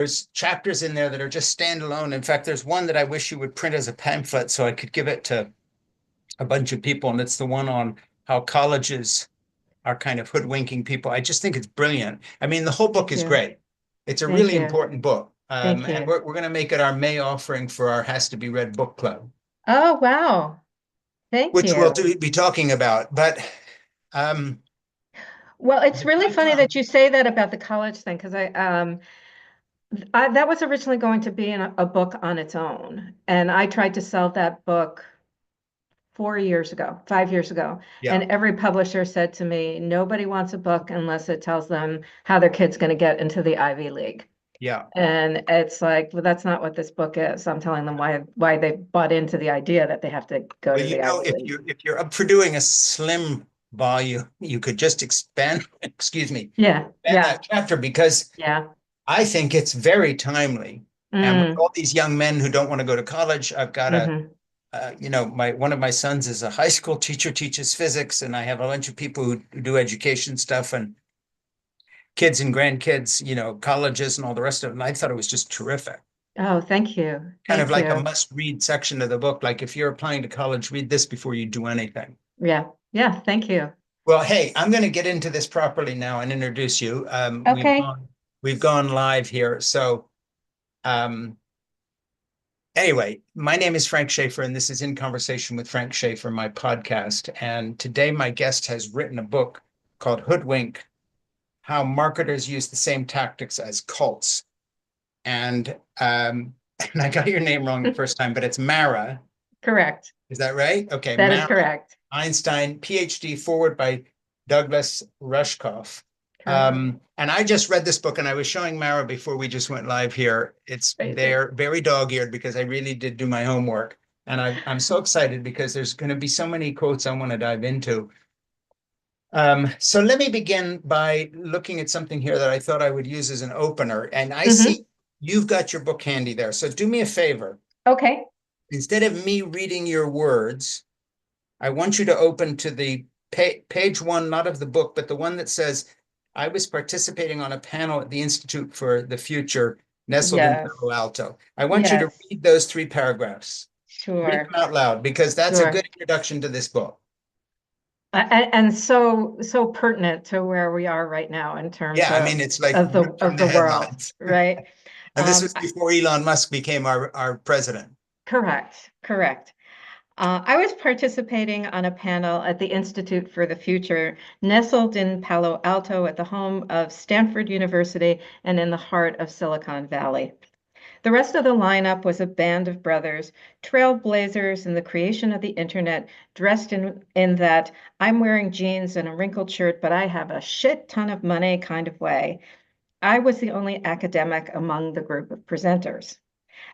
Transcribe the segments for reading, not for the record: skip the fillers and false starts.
There's chapters in there that are just standalone. In fact, there's one that I wish you would print as a pamphlet so I could give it to a bunch of people, and it's the one on how colleges are kind of hoodwinking people. I just think it's brilliant. I mean, the whole book Thank is you. great. It's a Thank really you. important book. Thank And you. we're going to make it our May offering for our Has to Be Read book club, Oh, wow. Thank which we'll you. be talking about. But um, Well, it's the really time funny that comes. you say that about the college thing because I that was originally going to be a book on its own, and I tried to sell that book 4 years ago, 5 years ago, Yeah, and every publisher said to me, nobody wants a book unless it tells them how their kid's going to get into the Ivy League. yeah. And it's like, well, that's not what this book is. I'm telling them why they bought into the idea that they have to go Well, to the Ivy if League. you're up for doing a slim volume, you could just expand, excuse me, Yeah, expand yeah, that chapter because yeah. I think it's very timely. And with Mm, all these young men who don't want to go to college, I've got hmm my one of my sons is a high school teacher, teaches physics, and I have a bunch of people who do education stuff and kids and grandkids, colleges and all the rest of it. And I thought it was just terrific. Oh, thank you. Kind of Thank like a you. must-read section of the book. Like if you're applying to college, read this before you do anything. Yeah, yeah, thank you. Well, hey, I'm going to get into this properly now and introduce you. Okay. We've gone live here. So um, anyway, my name is Frank Schaeffer, and this is In Conversation with Frank Schaeffer, my podcast. And today my guest has written a book called Hoodwink: How Marketers Use the Same Tactics as Cults. And and I got your name wrong the first time, but it's Mara. Correct. Is that right? Okay, That is Mara correct. Einstein, PhD, forward by Douglas Rushkoff. Correct. And I just read this book and I was showing Mara before we just went live here. It's Crazy. there, very dog-eared because I really did do my homework. And I'm so excited because there's going to be so many quotes I want to dive into. So let me begin by looking at something here that I thought I would use as an opener. And I Hmm see you've got your book handy there. So do me a favor. Okay. Instead of me reading your words, I want you to open to the page one, not of the book, but the one that says, I was participating on a panel at the Institute for the Future, nestled in Yes. Palo Alto. I want you to Yes. read those three paragraphs. Read Sure. them out loud because that's a good Sure. introduction to this book. And so pertinent to where we are right now in terms Yeah, I mean, it's like of the ripped from of the the world, headlines. right? And this Um, was before Elon Musk became our president. Correct. Correct. I was participating on a panel at the Institute for the Future, nestled in Palo Alto at the home of Stanford University and in the heart of Silicon Valley. The rest of the lineup was a band of brothers, trailblazers in the creation of the internet, dressed in that I'm wearing jeans and a wrinkled shirt, but I have a shit ton of money kind of way. I was the only academic among the group of presenters.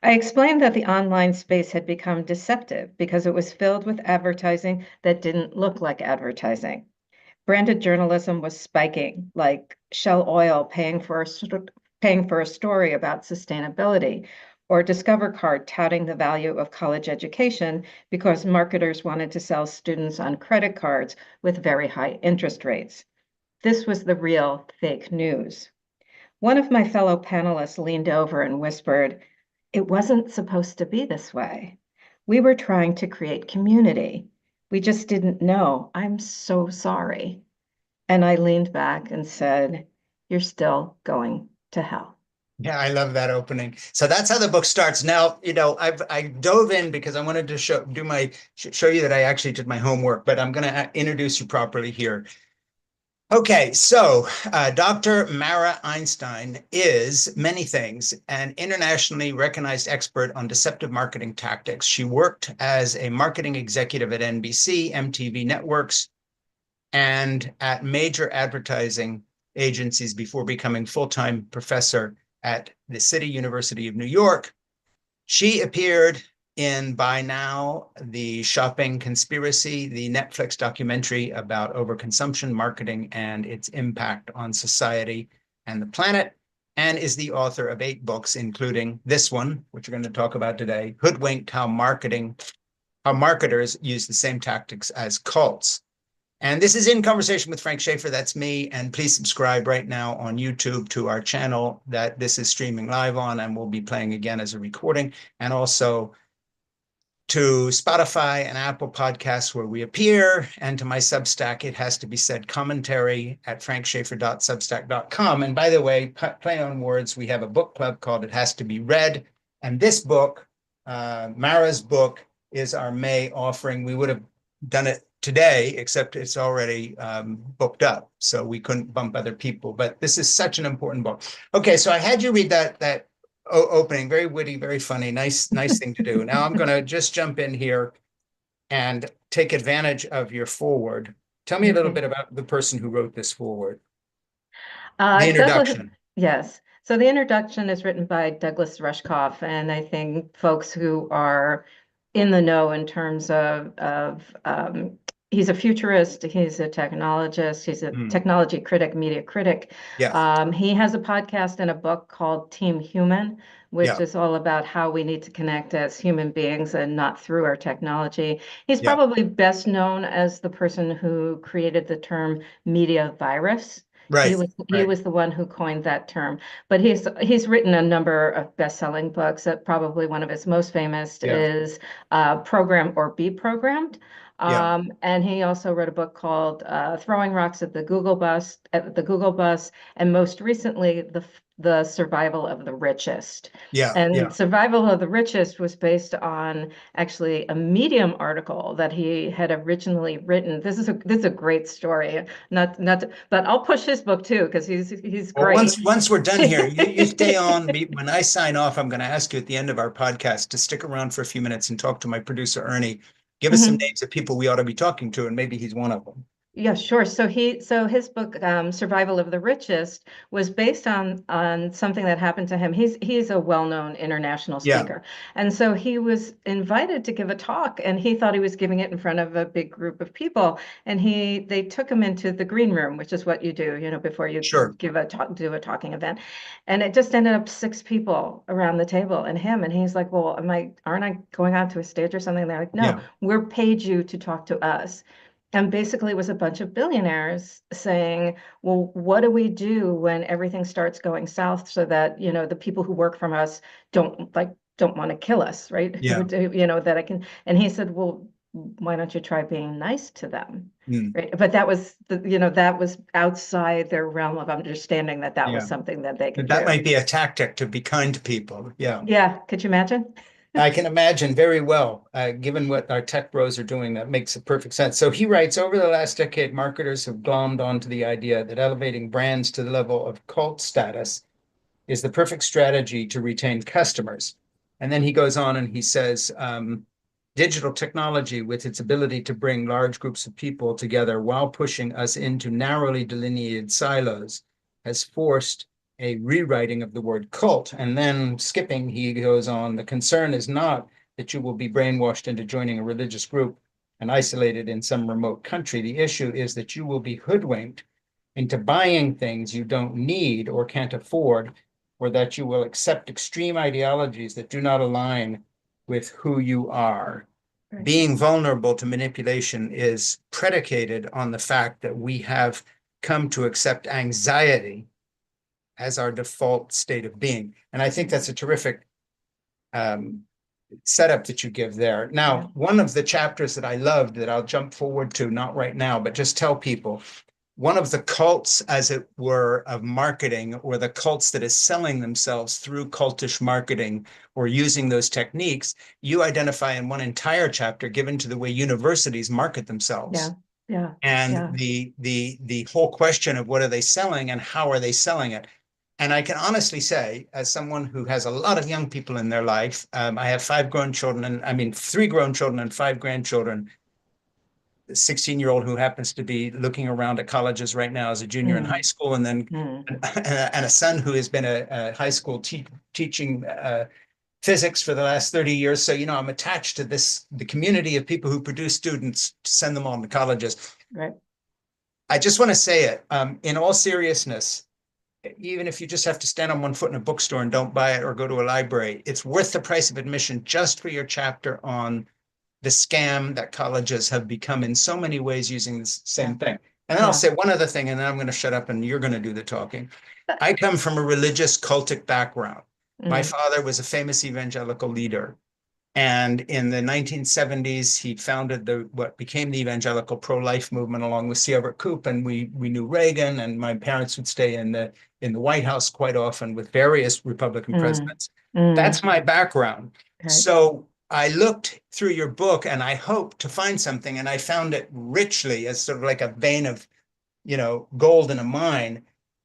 I explained that the online space had become deceptive because it was filled with advertising that didn't look like advertising. Branded journalism was spiking, like Shell Oil paying for a story about sustainability, or Discover Card touting the value of college education because marketers wanted to sell students on credit cards with very high interest rates. This was the real fake news. One of my fellow panelists leaned over and whispered, "It wasn't supposed to be this way. We were trying to create community. We just didn't know. I'm so sorry." And I leaned back and said, "You're still going to hell." Yeah, I love that opening. So that's how the book starts. Now, I dove in because I wanted to show you that I actually did my homework, but I'm going to introduce you properly here. Okay, so Dr. Mara Einstein is many things, an internationally recognized expert on deceptive marketing tactics. She worked as a marketing executive at NBC, MTV Networks, and at major advertising agencies before becoming full-time professor at the City University of New York. She appeared in, by now, The Shopping Conspiracy, the Netflix documentary about overconsumption, marketing, and its impact on society and the planet, and is the author of 8 books, including this one, which we're going to talk about today, Hoodwinked: How Marketers Use the Same Tactics as Cults. And this is In Conversation with Frank Schaeffer. That's me. And please subscribe right now on YouTube to our channel that this is streaming live on and will be playing again as a recording. And also to Spotify and Apple Podcasts where we appear, and to my Substack, It Has to Be Said commentary at frankschaeffer.substack.com. And by the way, play on words, we have a book club called It Has to Be Read. And this book, Mara's book, is our May offering. We would have done it today, except it's already booked up, so we couldn't bump other people. But this is such an important book. Okay, so I had you read that opening, very witty, very funny, nice thing to do. Now I'm going to just jump in here and take advantage of your foreword. Tell me a little bit about the person who wrote this foreword. The introduction. Yes. So the introduction is written by Douglas Rushkoff, and I think folks who are in the know in terms of he's a futurist, he's a technologist, he's a technology critic, media critic. Yeah. He has a podcast and a book called Team Human, which is all about how we need to connect as human beings and not through our technology. He's probably best known as the person who created the term media virus. Right. He was the one who coined that term. But he's written a number of best-selling books. Probably one of his most famous is Program or Be Programmed. And he also wrote a book called Throwing Rocks at the Google Bus, and most recently, the Survival of the Richest. Survival of the Richest was based on actually a Medium article that he had originally written. This is a great story. But I'll push his book too, because he's great. Well, once we're done here, you stay on. When I sign off, I'm going to ask you at the end of our podcast to stick around for a few minutes and talk to my producer Ernie. Give us some names of people we ought to be talking to, and maybe he's one of them. Yeah, sure. So his book, Survival of the Richest, was based on something that happened to him. He's a well-known international speaker. And so he was invited to give a talk, and he thought he was giving it in front of a big group of people. And they took him into the green room, which is what you do, before you give do a talking event. And it just ended up 6 people around the table and him. And he's like, well, aren't I going out to a stage or something? And they're like, no, we're paid you to talk to us. And basically it was a bunch of billionaires saying, well, what do we do when everything starts going south so that, the people who work from us don't want to kill us, right? That I can. And he said, well, why don't you try being nice to them? Right. But that was that was outside their realm of understanding that was something that they could do. That might be a tactic to be kind to people. Yeah. Could you imagine? I can imagine very well, given what our tech bros are doing, that makes perfect sense. So he writes, over the last decade, marketers have glommed onto the idea that elevating brands to the level of cult status is the perfect strategy to retain customers. And then he goes on and he says, digital technology, with its ability to bring large groups of people together while pushing us into narrowly delineated silos, has forced a rewriting of the word cult. And then skipping, he goes on, the concern is not that you will be brainwashed into joining a religious group and isolated in some remote country. The issue is that you will be hoodwinked into buying things you don't need or can't afford, or that you will accept extreme ideologies that do not align with who you are. Right. Being vulnerable to manipulation is predicated on the fact that we have come to accept anxiety as our default state of being. And I think that's a terrific setup that you give there. Now, one of the chapters that I loved that I'll jump forward to, not right now, but just tell people, one of the cults, as it were, of marketing, or the cults that is selling themselves through cultish marketing or using those techniques, you identify in one entire chapter given to the way universities market themselves. And the whole question of what are they selling and how are they selling it. And I can honestly say, as someone who has a lot of young people in their life, I have 3 grown children and 5 grandchildren. The 16-year-old who happens to be looking around at colleges right now as a junior in high school, and then and a son who has been a high school teaching physics for the last 30 years. So, I'm attached to the community of people who produce students to send them on to colleges. Right. I just want to say it in all seriousness. Even if you just have to stand on one foot in a bookstore and don't buy it or go to a library, it's worth the price of admission just for your chapter on the scam that colleges have become in so many ways using this same thing. And then I'll Yeah. say one other thing, and then I'm going to shut up and you're going to do the talking. I come from a religious cultic background. My Mm, father was a famous evangelical leader. And in the 1970s, he founded what became the evangelical pro-life movement along with C. Everett Koop, and we knew Reagan, and my parents would stay in the White House quite often with various Republican mm, presidents. mm. That's my background. Right. So I looked through your book and I hoped to find something, and I found it richly as sort of like a vein of, gold in a mine.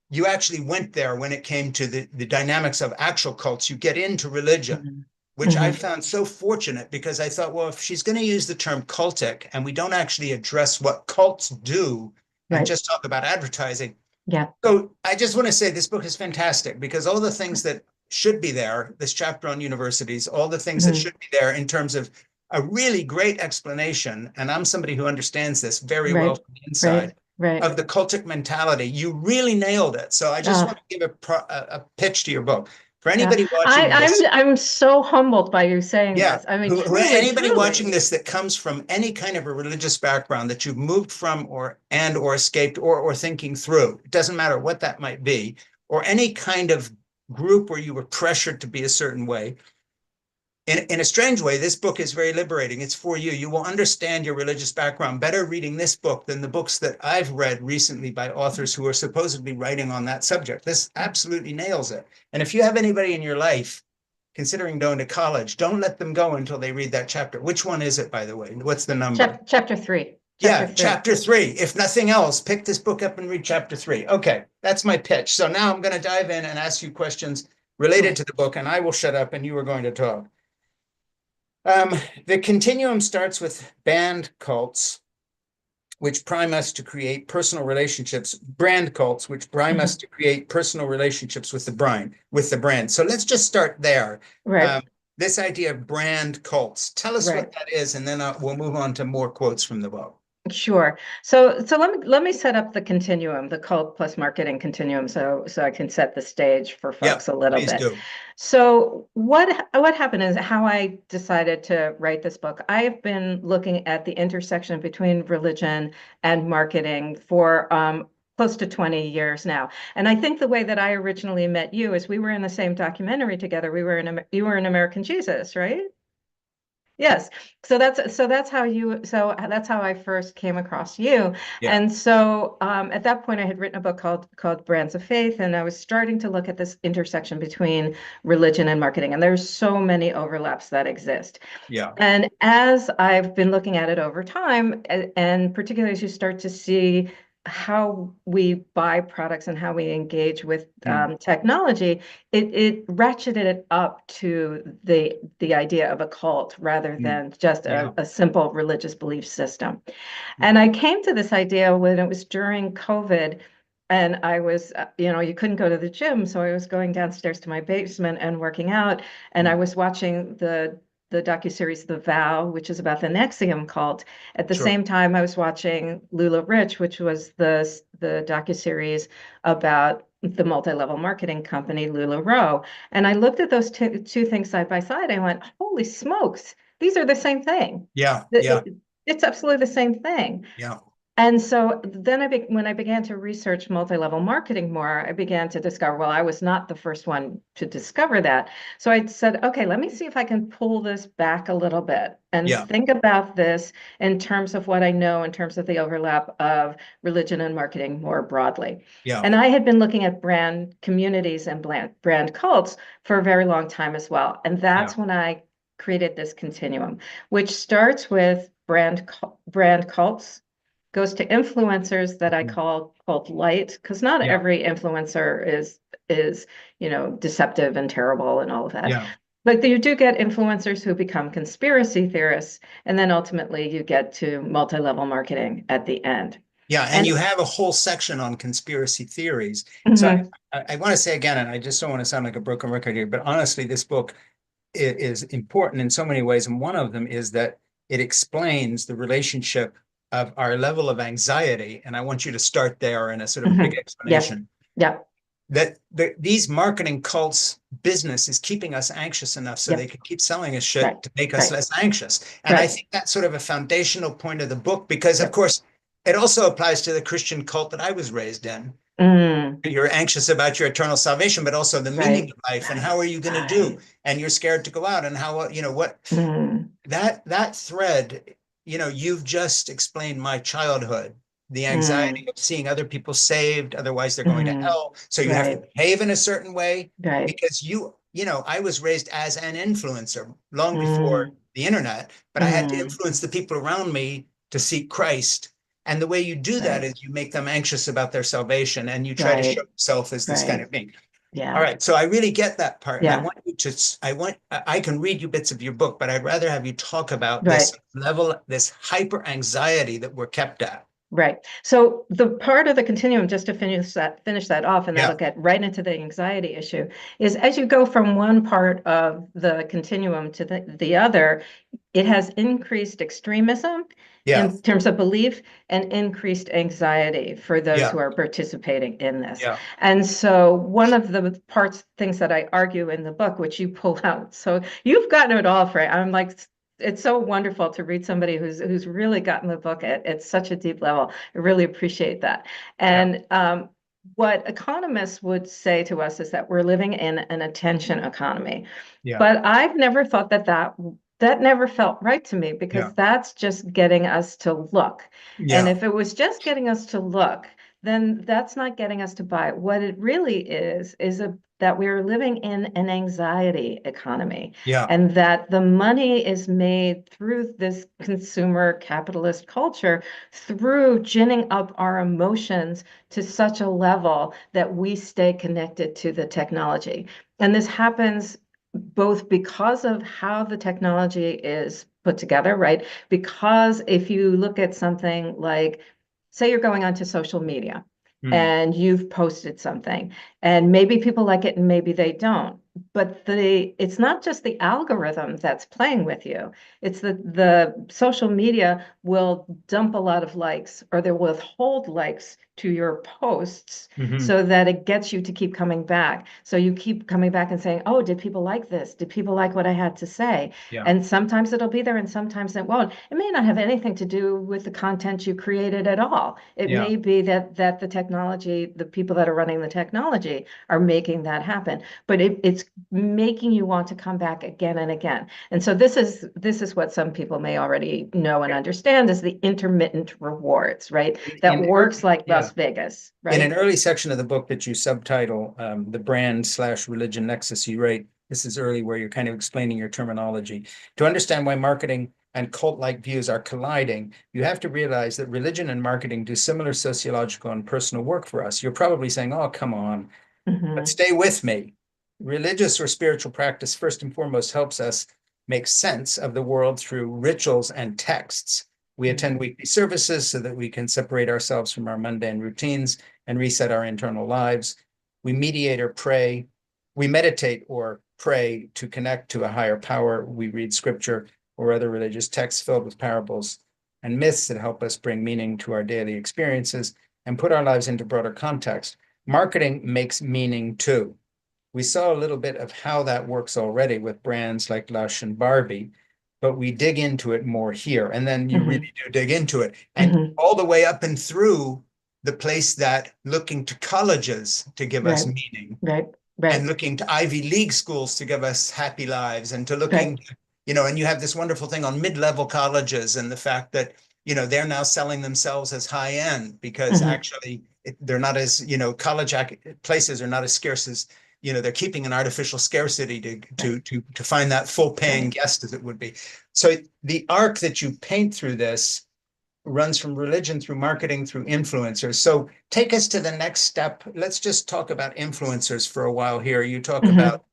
You actually went there when it came to the dynamics of actual cults. You get into religion, Mhm. which I Mhm. found so fortunate because I thought, well, if she's going to use the term cultic and we don't actually address what cults do and Right. just talk about advertising. Yeah. So I just want to say this book is fantastic because all the things that should be there, this chapter on universities, all the things that Mhm. should be there in terms of a really great explanation, and I'm somebody who understands this very well Right. from the inside, Right. Right. of the cultic mentality. You really nailed it. So I just Uh, want to give a pitch to your book. For yeah. anybody I, watching I'm this, I'm so humbled by you saying yeah, this. I mean, truly, anybody watching truly. this that comes from any kind of a religious background that you've moved from or escaped or thinking through, it doesn't matter what that might be, or any kind of group where you were pressured to be a certain way. In a strange way, this book is very liberating. It's for you. You will understand your religious background better reading this book than the books that I've read recently by authors who are supposedly writing on that subject. This absolutely nails it. And if you have anybody in your life considering going to college, don't let them go until they read that chapter. Which one is it, by the way? What's the number? Chapter three. Chapter Yeah, three. chapter 3. If nothing else, pick this book up and read chapter 3. Okay, that's my pitch. So now I'm going to dive in and ask you questions related Cool. to the book, and I will shut up and you are going to talk. The continuum starts with band cults, which prime us to create personal relationships, brand cults, which prime us Mhm. to create personal relationships with the brand. So let's just start there. Right. Um, this idea of brand cults. Tell us what Right. that is, and then we'll move on to more quotes from the book. Sure. So let me set up the continuum, the cult plus marketing continuum, so I can set the stage for Yep, folks a little please bit. do. So what happened is how I decided to write this book. I have been looking at the intersection between religion and marketing for close to 20 years now. And I think the way that I originally met you is we were in the same documentary together. You were in American Jesus, right? Yes. So that's how I first came across you. Yeah, And so at that point I had written a book called Brands of Faith, and I was starting to look at this intersection between religion and marketing. And there's so many overlaps that exist. yeah. And as I've been looking at it over time, and particularly as you start to see how we buy products and how we engage with Mm, technology, it ratcheted it up to the idea of a cult rather mm. than just Yeah, a simple religious belief system. yeah, And I came to this idea when it was during COVID. And I was, you couldn't go to the gym. So I was going downstairs to my basement and working out. And I mm. was watching the docuseries The Vow, which is about the Nexium cult. At the Sure. same time, I was watching Lula Rich, which was the docuseries about the multi-level marketing company LuLaRoe. And I looked at those two things side by side. I went, holy smokes, these are the same thing. Yeah, yeah, It's absolutely the same thing. yeah, And so then when I began to research multi-level marketing more, I began to discover, well, I was not the first one to discover that. So I said, okay, let me see if I can pull this back a little bit and yeah, think about this in terms of what I know in terms of the overlap of religion and marketing more broadly. yeah, And I had been looking at brand communities and brand cults for a very long time as well. And yeah. that's when I created this continuum, which starts with brand cults, goes to influencers that I Mm. call cult light, because not Yeah, every influencer is deceptive and terrible and all of that. yeah, But you do get influencers who become conspiracy theorists, and then ultimately you get to multi-level marketing at the end. yeah. And And you have a whole section on conspiracy theories. So mhm, I want to say again, and I just don't want to sound like a broken record here, but honestly, this book is important in so many ways. And one of them is that it explains the relationship of our level of anxiety. And I want you to start there in a sort of a big mhm, yes, explanation. yeah, that these marketing cults business is keeping us anxious enough so they Yep. can keep selling us Right. shit to make us Right. less anxious. And I Right. think that's sort of a foundational point of the book, because of Yep. course it also applies to the Christian cult that I was raised in. Mm. You're anxious about your eternal salvation, but also the meaning Right. of life and Right. how are you going to do? Right. And you're scared to go out, and how, what Mm. that thread, you've just explained my childhood, the anxiety Mm. of seeing other people saved, otherwise they're going to Mm. hell. So you have to Right. behave in a certain way Right. because I was raised as an influencer long before Mm. the internet, but I had to Mm. influence the people around me to seek Christ. And the way you do that Right. is you make them anxious about their salvation and you try to show Right. yourself as this kind Right. of being. All Yeah. right, so I really get that part, and Yeah. I can read you bits of your book, but I'd rather have you talk about this Right. level, this hyper anxiety that we're kept at. Right. So the part of the continuum, just to finish that off, and Yeah, that'll get right into the anxiety issue, is as you go from one part of the continuum to the other, it has increased extremism yeah, in terms of belief and increased anxiety for those yeah, who are participating in this. yeah, And so one of the things that I argue in the book, which you pull out, so you've gotten it all, Frey. I'm like, it's so wonderful to read somebody who's really gotten the book at such a deep level. I really appreciate that. yeah, And what economists would say to us is that we're living in an attention economy. yeah, But I've never thought that never felt right to me, because yeah, that's just getting us to look. And yeah, if it was just getting us to look, then that's not getting us to buy. What it really is that we're living in an anxiety economy, yeah, and that the money is made through this consumer capitalist culture through ginning up our emotions to such a level that we stay connected to the technology. And this happens both because of how the technology is put together, right? Because if you look at something like, say you're going onto social media mm, and you've posted something, and maybe people like it and maybe they don't. But it's not just the algorithm that's playing with you. It's the social media will dump a lot of likes, or they will withhold likes to your posts hmm, so that it gets you to keep coming back. So you keep coming back and saying, oh, did people like this? Did people like what I had to say? yeah, And sometimes it'll be there and sometimes it won't. It may not have anything to do with the content you created at all. It yeah. may be that the technology, the people that are running the technology are making that happen. But it's making you want to come back again and again. And so this is what some people may already know and understand, is the intermittent rewards, right? That works like Yeah. Las Vegas, In an right? early section of the book that you subtitle the brand/religion nexus, you write, this is early where you're kind of explaining your terminology. To understand why marketing and cult-like views are colliding, you have to realize that religion and marketing do similar sociological and personal work for us. You're probably saying, oh, come on, but Hmm. stay with me. Religious or spiritual practice, first and foremost, helps us make sense of the world through rituals and texts. We attend weekly services so that we can separate ourselves from our mundane routines and reset our internal lives. We mediate or pray. We meditate or pray to connect to a higher power. We read scripture or other religious texts filled with parables and myths that help us bring meaning to our daily experiences and put our lives into broader context. Marketing makes meaning too. We saw a little bit of how that works already with brands like Lush and Barbie, but we dig into it more here. And then you Hmm. really do dig into it. And Hmm. all the way up and through the place that looking to colleges to give us Right, meaning, right, and right, looking to Ivy League schools to give us happy lives, and to right. looking, and you have this wonderful thing on mid-level colleges and the fact that, they're now selling themselves as high end because Hmm. actually they're not as, college places are not as scarce as, they're keeping an artificial scarcity to, Right, to find that full paying right. guest as it would be. So the arc that you paint through this runs from religion through marketing through influencers. So take us to the next step. Let's just talk about influencers for a while here. You talk Hmm. about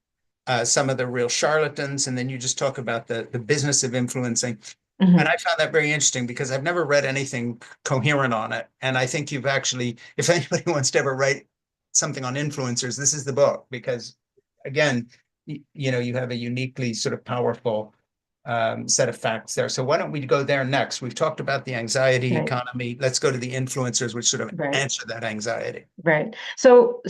some of the real charlatans, and then you just talk about the business of influencing. And Hmm. I found that very interesting because I've never read anything coherent on it. And I think you've actually, if anybody wants to ever write something on influencers, this is the book because, again, you have a uniquely sort of powerful set of facts there. So why don't we go there next? We've talked about the anxiety Right. economy. Let's go to the influencers, which sort of Right. answer that anxiety. Right. So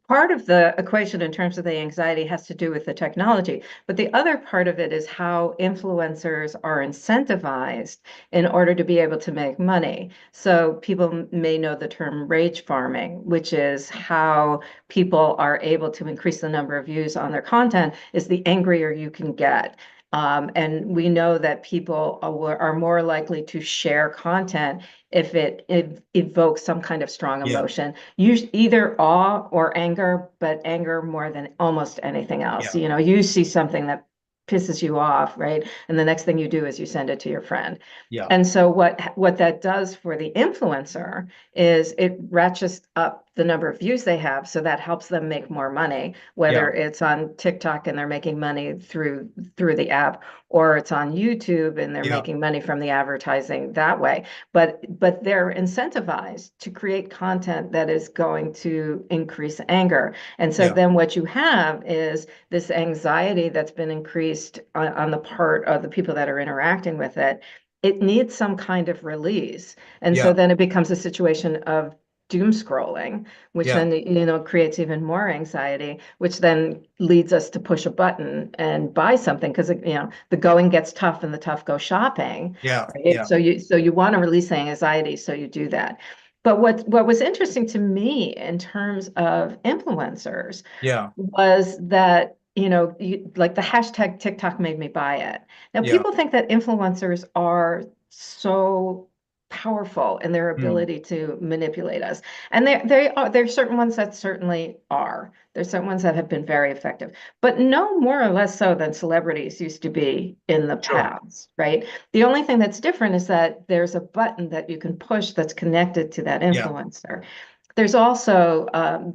part of the equation in terms of the anxiety has to do with the technology, but the other part of it is how influencers are incentivized in order to be able to make money. So people may know the term rage farming, which is how people are able to increase the number of views on their content is the angrier you can get. And we know that people are more likely to share content if it evokes some kind of strong Yeah, emotion, either awe or anger, but anger more than almost anything else. yeah, You see something that pisses you off, right? And the next thing you do is you send it to your friend. yeah, And so what that does for the influencer is it ratchets up the number of views they have, so that helps them make more money, yeah, whether it's on TikTok and they're making money through the app, or it's on YouTube and they're yeah, making money from the advertising that way. But they're incentivized to create content that is going to increase anger. And so yeah, then what you have is this anxiety that's been increased on the part of the people that are interacting with it. It needs some kind of release. And so yeah, then it becomes a situation of doom scrolling, which yeah, then creates even more anxiety, which then leads us to push a button and buy something because the going gets tough and the tough go shopping, yeah, right? yeah, So you want to release the anxiety, so you do that. But what was interesting to me in terms of influencers yeah, was that, like the hashtag TikTok made me buy it. Now, yeah. people think that influencers are so powerful in their Hmm. ability to manipulate us. And there's certain ones that certainly are. There's certain ones that have been very effective, but no more or less so than celebrities used to be in the Sure. past, right? The only thing that's different is that there's a button that you can push that's connected to that Yeah, influencer. There's also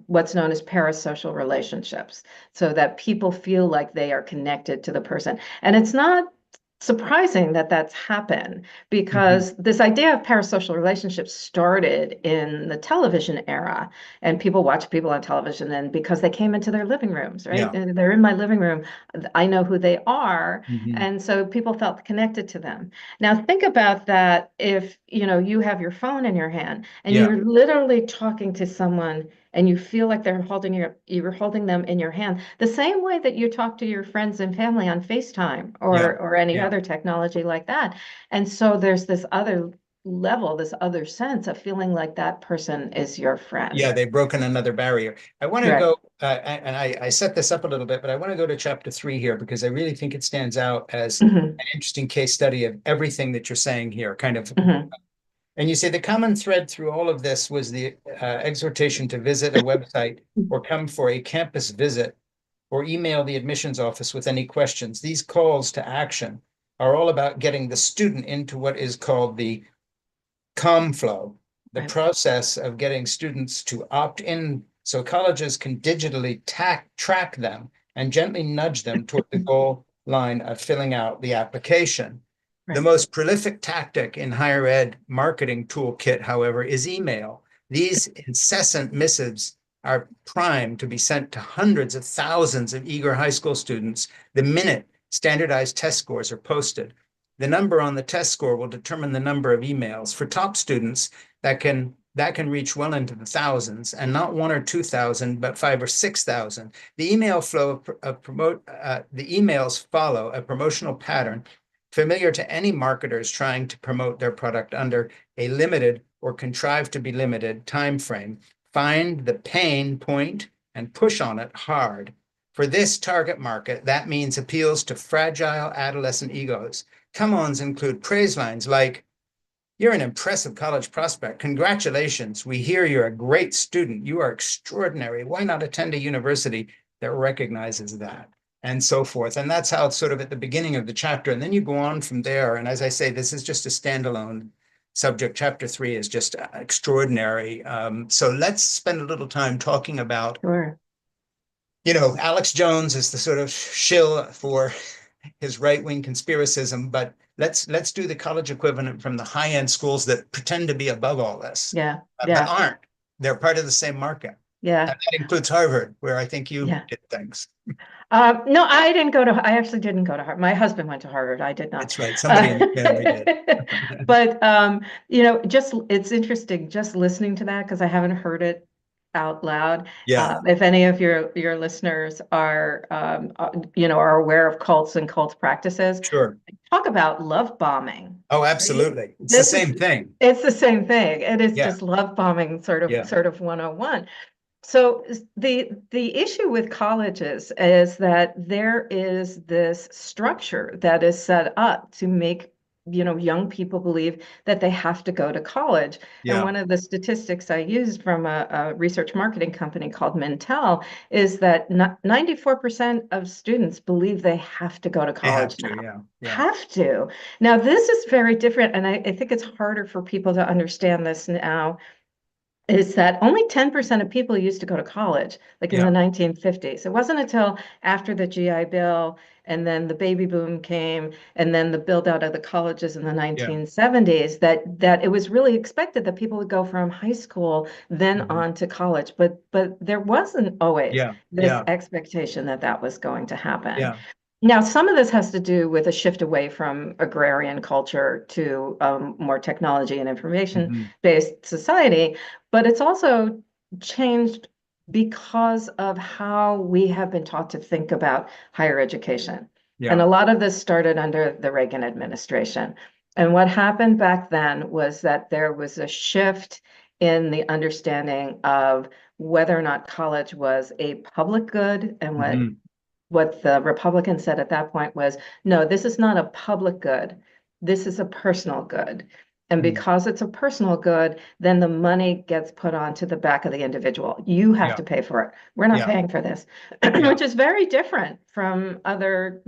what's known as parasocial relationships, so that people feel like they are connected to the person. And it's not surprising that that's happened hmm, because this idea of parasocial relationships started in the television era, and people watch people on television, and because they came into their living rooms, right? yeah, They're in my living room. I know who they are. hmm, And so people felt connected to them. Now think about that if you have your phone in your hand and yeah, you're literally talking to someone and you feel like you're holding them in your hand, the same way that you talk to your friends and family on FaceTime yeah, or any yeah. other technology like that. And so there's this other level, this other sense of feeling like that person is your friend. Yeah, they've broken another barrier. I want to Right. go, and I set this up a little bit, but I want to go to chapter 3 here because I really think it stands out as Hmm. an interesting case study of everything that you're saying here, kind of. Hmm. And you say the common thread through all of this was the exhortation to visit a website or come for a campus visit or email the admissions office with any questions. These calls to action are all about getting the student into what is called the ComFlow, the Right. process of getting students to opt in so colleges can digitally track them and gently nudge them toward the goal line of filling out the application. The Right. most prolific tactic in higher ed marketing toolkit, however, is email. These incessant missives are primed to be sent to hundreds of thousands of eager high school students the minute standardized test scores are posted. The number on the test score will determine the number of emails. For top students, that can reach well into the thousands, and not 1 or 2 thousand, but 5 or 6 thousand. The emails follow a promotional pattern familiar to any marketers trying to promote their product under a limited or contrived to be limited time frame. Find the pain point and push on it hard. For this target market, that means appeals to fragile adolescent egos. Come-ons include praise lines like, "You're an impressive college prospect. Congratulations. We hear you're a great student. You are extraordinary. Why not attend a university that recognizes that?" And so forth. And that's how it's sort of at the beginning of the chapter. And then you go on from there. And as I say, this is just a standalone subject. Chapter 3 is just extraordinary. So let's spend a little time talking about, Sure. Alex Jones is the sort of shill for his right-wing conspiracism, but let's do the college equivalent from the high-end schools that pretend to be above all this, Yeah. but Yeah. aren't. They're part of the same market. Yeah. And that includes Harvard, where I think you Yeah. did things. No, I didn't go to, I actually didn't go to Harvard. My husband went to Harvard. I did not. That's right. Somebody Uh, in the family did. but, just it's interesting just listening to that because I haven't heard it out loud. Yeah, If any of your listeners are, are aware of cults and cult practices, sure. talk about love bombing, Oh, right? absolutely. It's the This is, same thing. it's the same thing. It is Yeah, just love bombing yeah. sort of 101. So the issue with colleges is that there is this structure that is set up to make young people believe that they have to go to college. And Yeah, one of the statistics I used from a research marketing company called Mintel is that 94% of students believe they have to go to they have college to. now. Yeah, yeah. Have to. Now, this is very different, and I think it's harder for people to understand this now is that only 10% of people used to go to college, like in the Yeah. 1950s. It wasn't until after the GI Bill and then the baby boom came and then the build out of the colleges in the Yeah. 1970s that it was really expected that people would go from high school then Mhm. on to college. But there wasn't always Yeah. this Yeah. expectation that that was going to happen. Yeah. Now, some of this has to do with a shift away from agrarian culture to more technology and Mhm. information-based society, but it's also changed because of how we have been taught to think about higher education. And Yeah. a lot of this started under the Reagan administration. And what happened back then was that there was a shift in the understanding of whether or not college was a public good and Mhm. what the Republicans said at that point was, no, this is not a public good. This is a personal good. And Mm. because it's a personal good, then the money gets put onto the back of the individual. You have Yeah. to pay for it. We're not Yeah. paying for this, Yeah. which is very different from other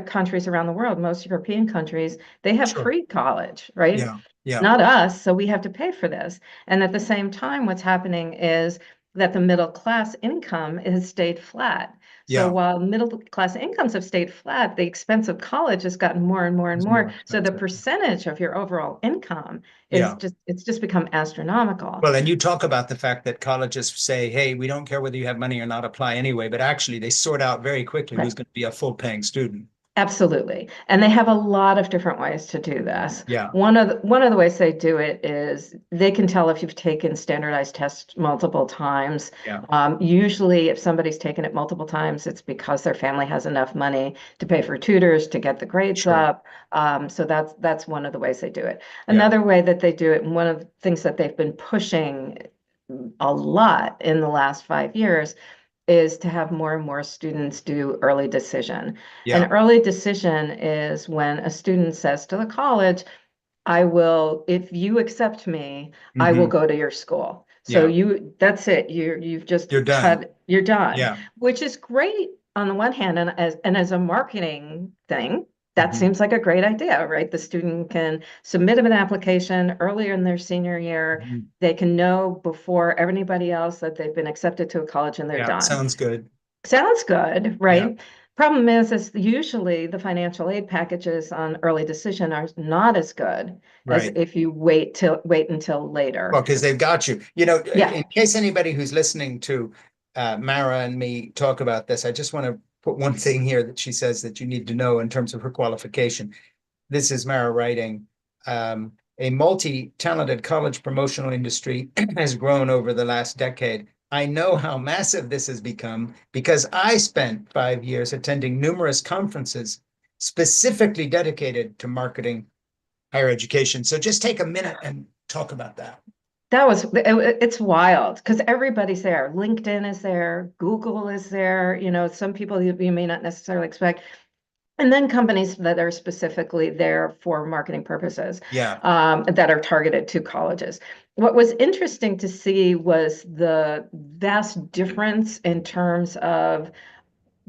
countries around the world. Most European countries, they have Sure. free college, right? Yeah. Yeah. Not us, so we have to pay for this. And at the same time, what's happening is that the middle class income has stayed flat. So Yeah. while middle class incomes have stayed flat, the expense of college has gotten more and more and It's more more. So the expensive. percentage of your overall income is Yeah. just become astronomical. Well, and you talk about the fact that colleges say, hey, we don't care whether you have money or not, apply anyway. But actually, they sort out very quickly Right. who's going to be a full paying student. Absolutely. And they have a lot of different ways to do this. Yeah. One of the ways they do it is they can tell if you've taken standardized tests multiple times. Yeah. Usually, if somebody's taken it multiple times, it's because their family has enough money to pay for tutors to get the grades Sure. up. So that's one of the ways they do it. Yeah. Another way that they do it, and one of the things that they've been pushing a lot in the last 5 years is to have more and more students do early decision. Yeah. An early decision is when a student says to the college, I will, if you accept me, I will Hmm. go to your school. So Yeah. that's it. You've just You're done. you're done, Yeah. which is great on the one hand, and as a marketing thing, that Hmm. seems like a great idea, right? The student can submit an application earlier in their senior year. Hmm. They can know before everybody else that they've been accepted to a college and they're Yeah. done. Sounds good. Sounds good, Yeah. right? Problem is usually the financial aid packages on early decision are not as good as Right. if you wait until Well, later. because they've got you. Yeah, In case anybody who's listening to Mara and me talk about this, I just want to put one thing here that she says that you need to know in terms of her qualification. This is Mara writing. A multi-talented college promotional industry has grown over the last decade. I know how massive this has become because I spent 5 years attending numerous conferences specifically dedicated to marketing higher education. So just take a minute and talk about that. it's wild because everybody's there. LinkedIn is there, Google is there, some people you may not necessarily expect. And then companies that are specifically there for marketing purposes, Yeah, that are targeted to colleges. What was interesting to see was the vast difference in terms of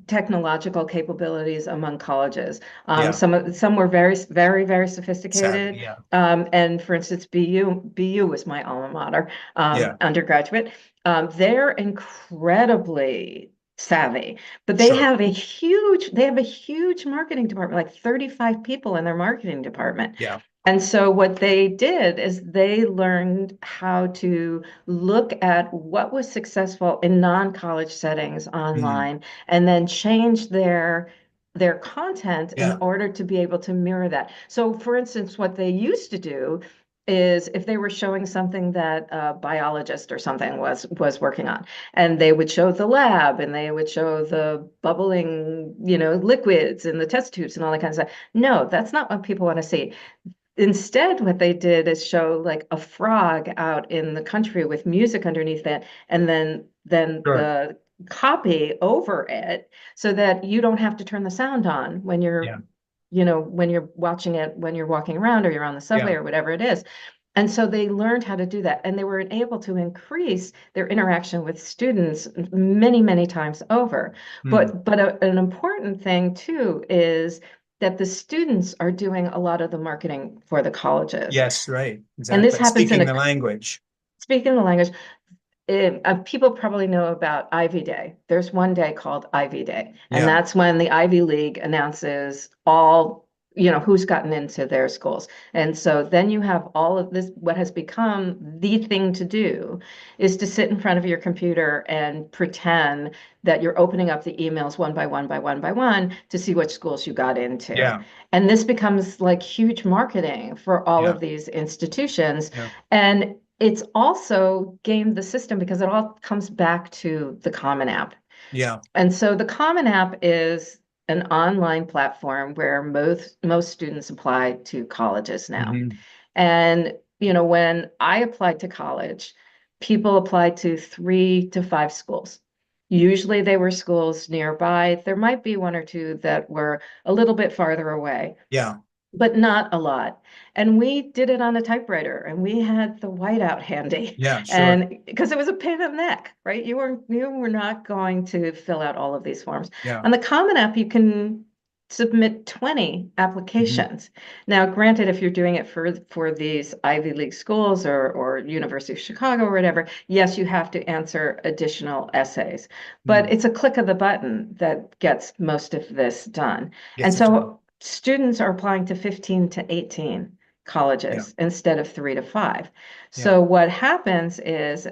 technological capabilities among colleges. yeah, Some were very savvy. sophisticated. Yeah, And for instance, BU was my alma mater, yeah, undergraduate. They're incredibly savvy, but sure. they have a huge marketing department, like 35 people in their marketing department. Yeah, And so what they did is they learned how to look at what was successful in non-college settings Mm, online and then change their content in yeah, order to be able to mirror that. So for instance, what they used to do is if they were showing something that a biologist or something was working on, and they would show the lab and they would show the bubbling, liquids and the test tubes and all that kind of stuff. No, that's not what people want to see. Instead, what they did is show like a frog out in the country with music underneath it, and then sure. the copy over it so that you don't have to turn the sound on when Yeah, you're watching it when you're walking around or you're on the subway yeah. or whatever it is. And so they learned how to do that, and they were able to increase their interaction with students many, many times over. Mm. But an important thing too is that the students are doing a lot of the marketing for the colleges. Yes, right. And this Exactly. happens in Speaking a the language. speaking the language. People probably know about Ivy Day. There's one day called Ivy Day, and Yeah, that's when the Ivy League announces all, who's gotten into their schools. And so then you have all of this, what has become the thing to do is to sit in front of your computer and pretend that you're opening up the emails one by one by one by one to see which schools you got into. yeah, And this becomes like huge marketing for all yeah, of these institutions. yeah, And it's also gamed the system because it all comes back to the Common App. yeah. And so the Common App is an online platform where most students apply to colleges now. Hmm. And when I applied to college, people applied to 3 to 5 schools. Usually they were schools nearby. There might be one or two that were a little bit farther away, Yeah, but not a lot. And we did it on a typewriter and we had the whiteout handy. yeah, sure. And because it was a pain in the neck, right? You were not going to fill out all of these forms. Yeah. On the Common App, you can submit 20 Hmm. applications. Now, granted, if you're doing it for these Ivy League schools or University of Chicago or whatever, yes, you have to answer additional essays. But Mm. it's a click of the button that gets most of this done. And Gets it done. so students are applying to 15 to 18 Yeah, colleges instead of 3 to 5. yeah. So what happens is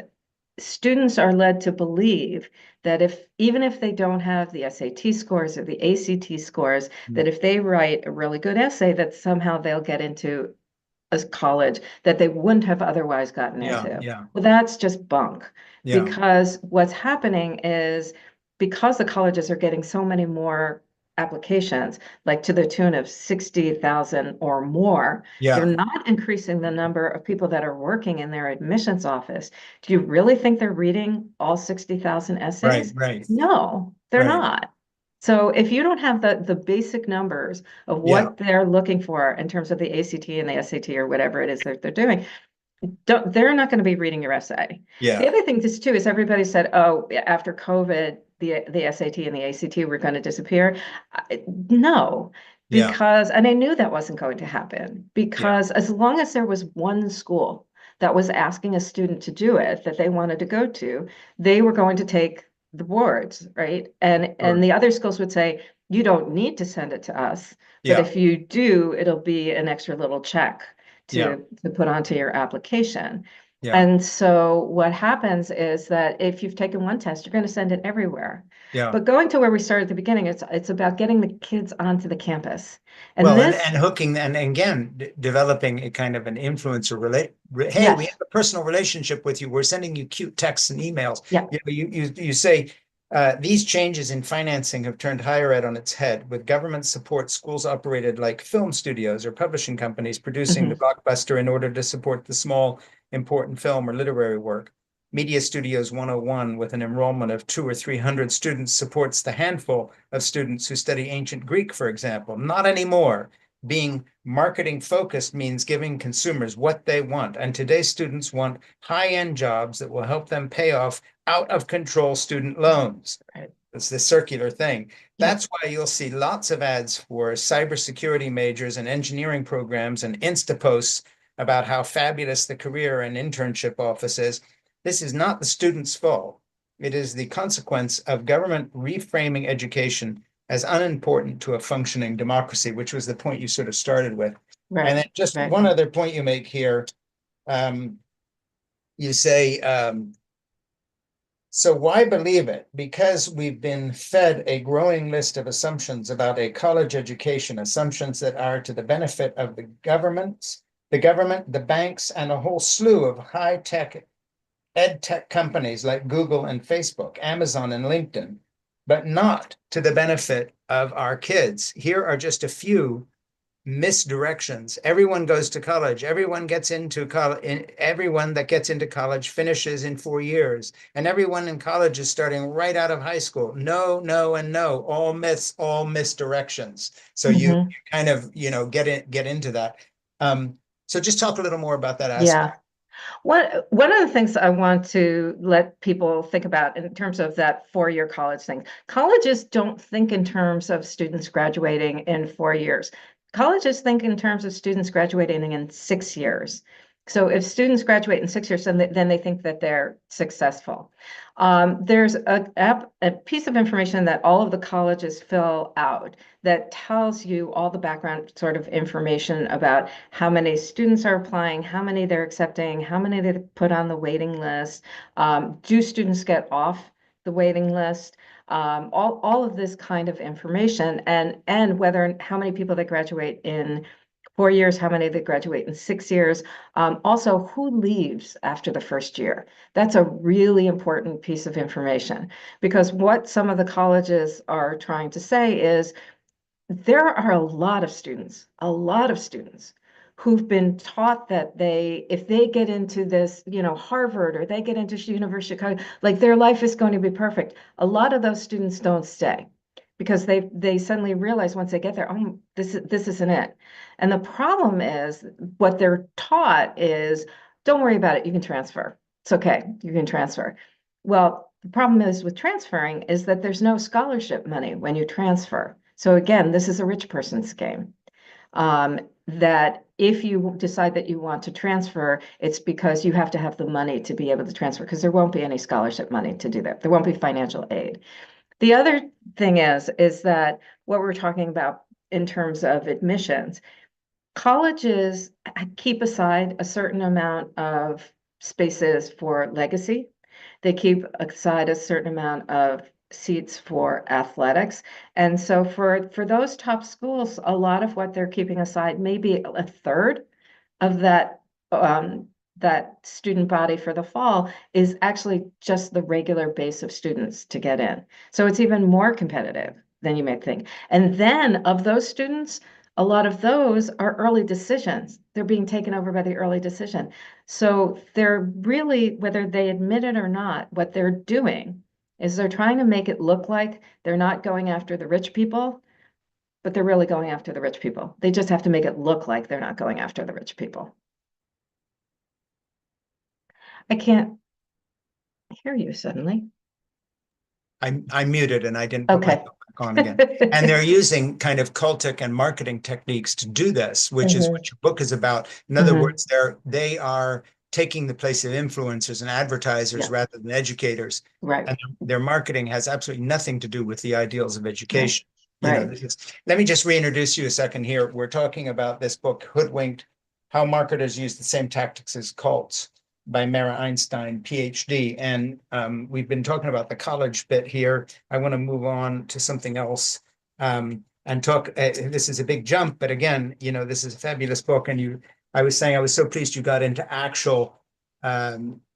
students are led to believe that even if they don't have the SAT scores or the ACT scores, Mm. that if they write a really good essay, that somehow they'll get into a college that they wouldn't have otherwise gotten Yeah, into. yeah, Well, that's just bunk yeah, because what's happening is because the colleges are getting so many more applications, like to the tune of 60,000 or more, they're yeah. not increasing the number of people that are working in their admissions office. Do you really think they're reading all 60,000 Right, essays? right, No, they're right. not. So if you don't have the basic numbers of Yeah, what they're looking for in terms of the ACT and the SAT or whatever it is that they're doing, they're not going to be reading your essay. The yeah, other thing is too is everybody said, oh, after COVID, the SAT and the ACT were going to disappear. No, yeah, and I knew that wasn't going to happen yeah. because as long as there was one school that was asking a student to do it that they wanted to go to, they were going to take the boards, right? And Sure. the other schools would say, you don't need to send it to us, but Yeah, if you do, it'll be an extra little check yeah, to put onto your application. yeah, And so what happens is that if you've taken one test, you're going to send it everywhere. yeah. But going to where we started at the beginning, it's about getting the kids onto the campus. And Well, and this, hooking and again developing a kind of an influencer hey, we have yes, a personal relationship with you. We're sending you cute texts and emails. yeah. You say these changes in financing have turned higher ed on its head. With government support, schools operated like film studios or publishing companies producing the Mhm. blockbuster in order to support the small, important film or literary work. Media Studios 101, with an enrollment of 200 or 300 students, supports the handful of students who study ancient Greek, for example. Not anymore. Being marketing focused means giving consumers what they want. And today's students want high-end jobs that will help them pay off out of control student loans. Right. It's the circular thing. Yeah. That's why you'll see lots of ads for cybersecurity majors and engineering programs and Insta posts about how fabulous the career and internship office is. This is not the student's fault. It is the consequence of government reframing education as unimportant to a functioning democracy, which was the point you sort of started with. And Right. then just Right. one other point you make here, you say, so why believe it? Because we've been fed a growing list of assumptions about a college education, assumptions that are to the benefit of the government, the banks, and a whole slew of high-tech ed tech companies like Google and Facebook, Amazon and LinkedIn, but not to the benefit of our kids. Here are just a few misdirections. Everyone goes to college. Everyone gets into college. Everyone that gets into college finishes in 4 years. And everyone in college is starting right out of high school. No, no, and no. All myths, all misdirections. So you Hmm. kind of, get into that. So just talk a little more about that aspect. Yeah. One of the things I want to let people think about in terms of that 4-year college thing, colleges don't think in terms of students graduating in 4 years. Colleges think in terms of students graduating in 6 years. So if students graduate in 6 years, then they think that they're successful. There's a piece of information that all of the colleges fill out that tells you all the background sort of information about how many students are applying, how many they're accepting, how many they put on the waiting list. Do students get off the waiting list? All of this kind of information, and whether how many people that graduate in 4 years, how many that graduate in 6 years. Also, who leaves after the first year? That's a really important piece of information because what some of the colleges are trying to say is there are a lot of students who've been taught that if they get into this, Harvard or they get into University of Chicago, like their life is going to be perfect. A lot of those students don't stay because they suddenly realize once they get there, oh, this isn't it. And the problem is what they're taught is, don't worry about it, you can transfer. It's okay, you can transfer. Well, the problem is with transferring is that there's no scholarship money when you transfer. So again, this is a rich person's game. That if you decide that you want to transfer, it's because you have to have the money to be able to transfer because there won't be any scholarship money to do that. There won't be financial aid. The other thing is that what we're talking about in terms of admissions, colleges keep aside a certain amount of spaces for legacy. They keep aside a certain amount of seats for athletics. And so for those top schools, a lot of what they're keeping aside, maybe a third of that student body for the fall is actually just the regular base of students to get in. So it's even more competitive than you may think. And then of those students, a lot of those are early decisions. They're being taken over by the early decision. So they're really, whether they admit it or not, what they're doing is they're trying to make it look like they're not going after the rich people, but they're really going after the rich people. They just have to make it look like they're not going after the rich people. I can't hear you suddenly. I muted and I didn't put Okay. myself back on again. And they're using kind of cultic and marketing techniques to do this, which is Hmm. what your book is about. In other Hmm. words, they are taking the place of influencers and advertisers Yeah, rather than educators. right, And their marketing has absolutely nothing to do with the ideals of right, education. right. Let me just reintroduce you a second here. We're talking about this book, Hoodwinked, How Marketers Use the Same Tactics as Cults by Mara Einstein, PhD. And we've been talking about the college bit here. I want to move on to something else and talk. This is a big jump, but again, this is a fabulous book. And I was saying I was so pleased you got into actual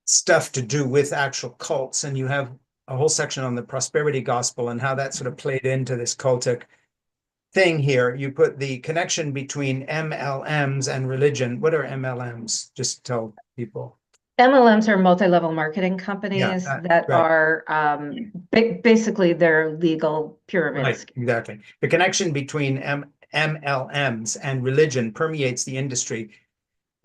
stuff to do with actual cults. And you have a whole section on the prosperity gospel and how that sort of played into this cultic thing here. You put the connection between MLMs and religion. What are MLMs? Just tell people. MLMs are multi-level marketing Yeah, companies that right, are basically they're legal pyramid right, schemes. exactly. The connection between MLMs and religion permeates the industry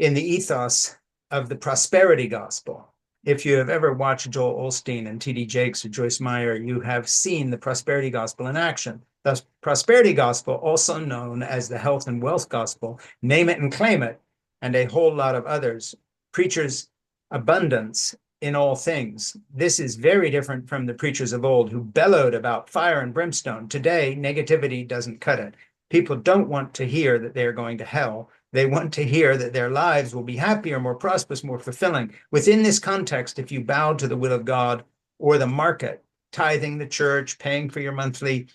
in the ethos of the prosperity gospel. If you have ever watched Joel Osteen and T.D. Jakes or Joyce Meyer, you have seen the prosperity gospel in action. The prosperity gospel, also known as the health and wealth gospel, name it and claim it, and a whole lot of others, preachers abundance in all things. This is very different from the preachers of old who bellowed about fire and brimstone. Today, negativity doesn't cut it. People don't want to hear that they're going to hell. They want to hear that their lives will be happier, more prosperous, more fulfilling. Within this context, if you bow to the will of God or the market, tithing the church, paying for your monthly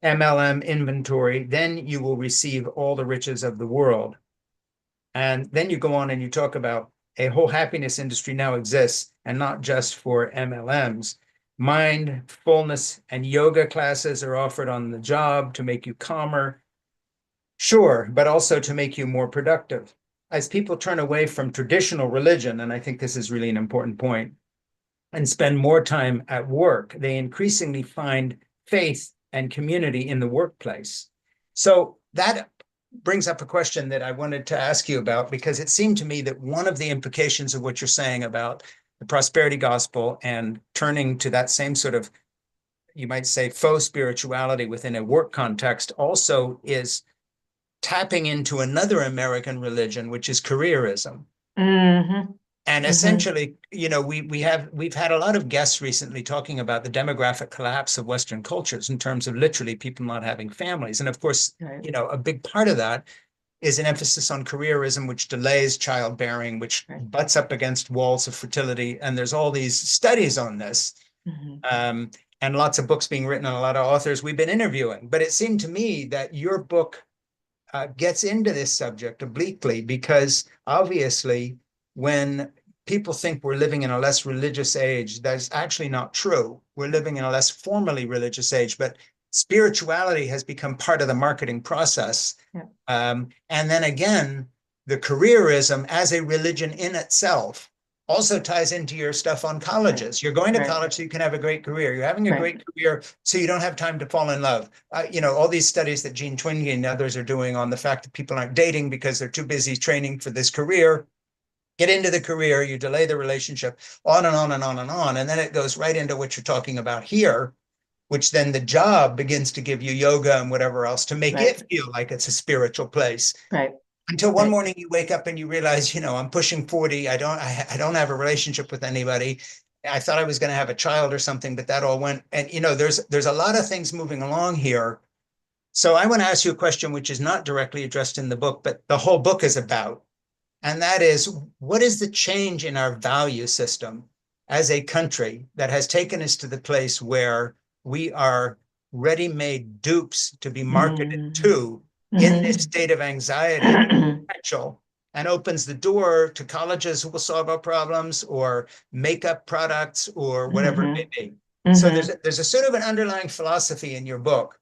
MLM inventory, then you will receive all the riches of the world. And then you go on and you talk about a whole happiness industry now exists, and not just for MLMs. Mindfulness and yoga classes are offered on the job to make you calmer, sure, but also to make you more productive. As people turn away from traditional religion, and I think this is really an important point, and spend more time at work, they increasingly find faith and community in the workplace. So that brings up a question that I wanted to ask you about, because it seemed to me that one of the implications of what you're saying about the prosperity gospel and turning to that same sort of, you might say, faux spirituality within a work context also is tapping into another American religion, which is careerism. Mm-hmm. And Mm-hmm. essentially, we've had a lot of guests recently talking about the demographic collapse of Western cultures in terms of literally people not having families. And of course, Right. a big part of that is an emphasis on careerism, which delays childbearing, which Right. butts up against walls of fertility. And there's all these studies on this, Mm-hmm. um, and lots of books being written on a lot of authors we've been interviewing. But it seemed to me that your book gets into this subject obliquely, because obviously, when people think we're living in a less religious age, that's actually not true. We're living in a less formally religious age, but spirituality has become part of the marketing process. Yeah. And then again, the careerism as a religion in itself also ties into your stuff on colleges. You're going to Right. college so you can have a great career. You're having a Right. great career so you don't have time to fall in love. All these studies that Gene Twenge and others are doing on the fact that people aren't dating because they're too busy training for this career. Get into the career, you delay the relationship, on and on and on and on. And then it goes right into what you're talking about here, which then the job begins to give you yoga and whatever else to make Right. it feel like it's a spiritual place, Right. until one Right. morning you wake up and you realize, I'm pushing 40. I don't have a relationship with anybody. I thought I was going to have a child or something, but that all went. And there's a lot of things moving along here. So I want to ask you a question which is not directly addressed in the book, but the whole book is about. And that is, what is the change in our value system as a country that has taken us to the place where we are ready-made dupes to be marketed Mm-hmm. to in this state of anxiety and Mm-hmm. potential, and opens the door to colleges who will solve our problems, or makeup products, or whatever it may be. So Mm-hmm. there's a sort of an underlying philosophy in your book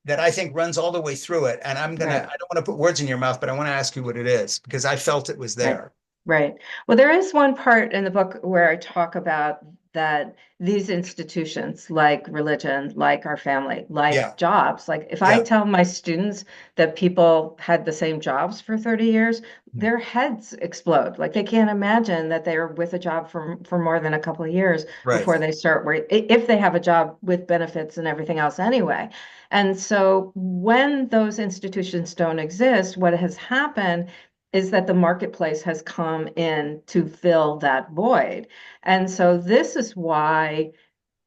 that I think runs all the way through it. And Right. I don't want to put words in your mouth, but I want to ask you what it is, because I felt it was Right. there. Right. Well, there is one part in the book where I talk about that these institutions, like religion, like our family, like Yeah. jobs, like if I Yeah. tell my students that people had the same jobs for 30 years, Mm. their heads explode. Like they can't imagine that they're with a job for more than a couple of years Right. before they start work, if they have a job with benefits and everything else anyway. And so when those institutions don't exist, what has happened is that the marketplace has come in to fill that void. And so this is why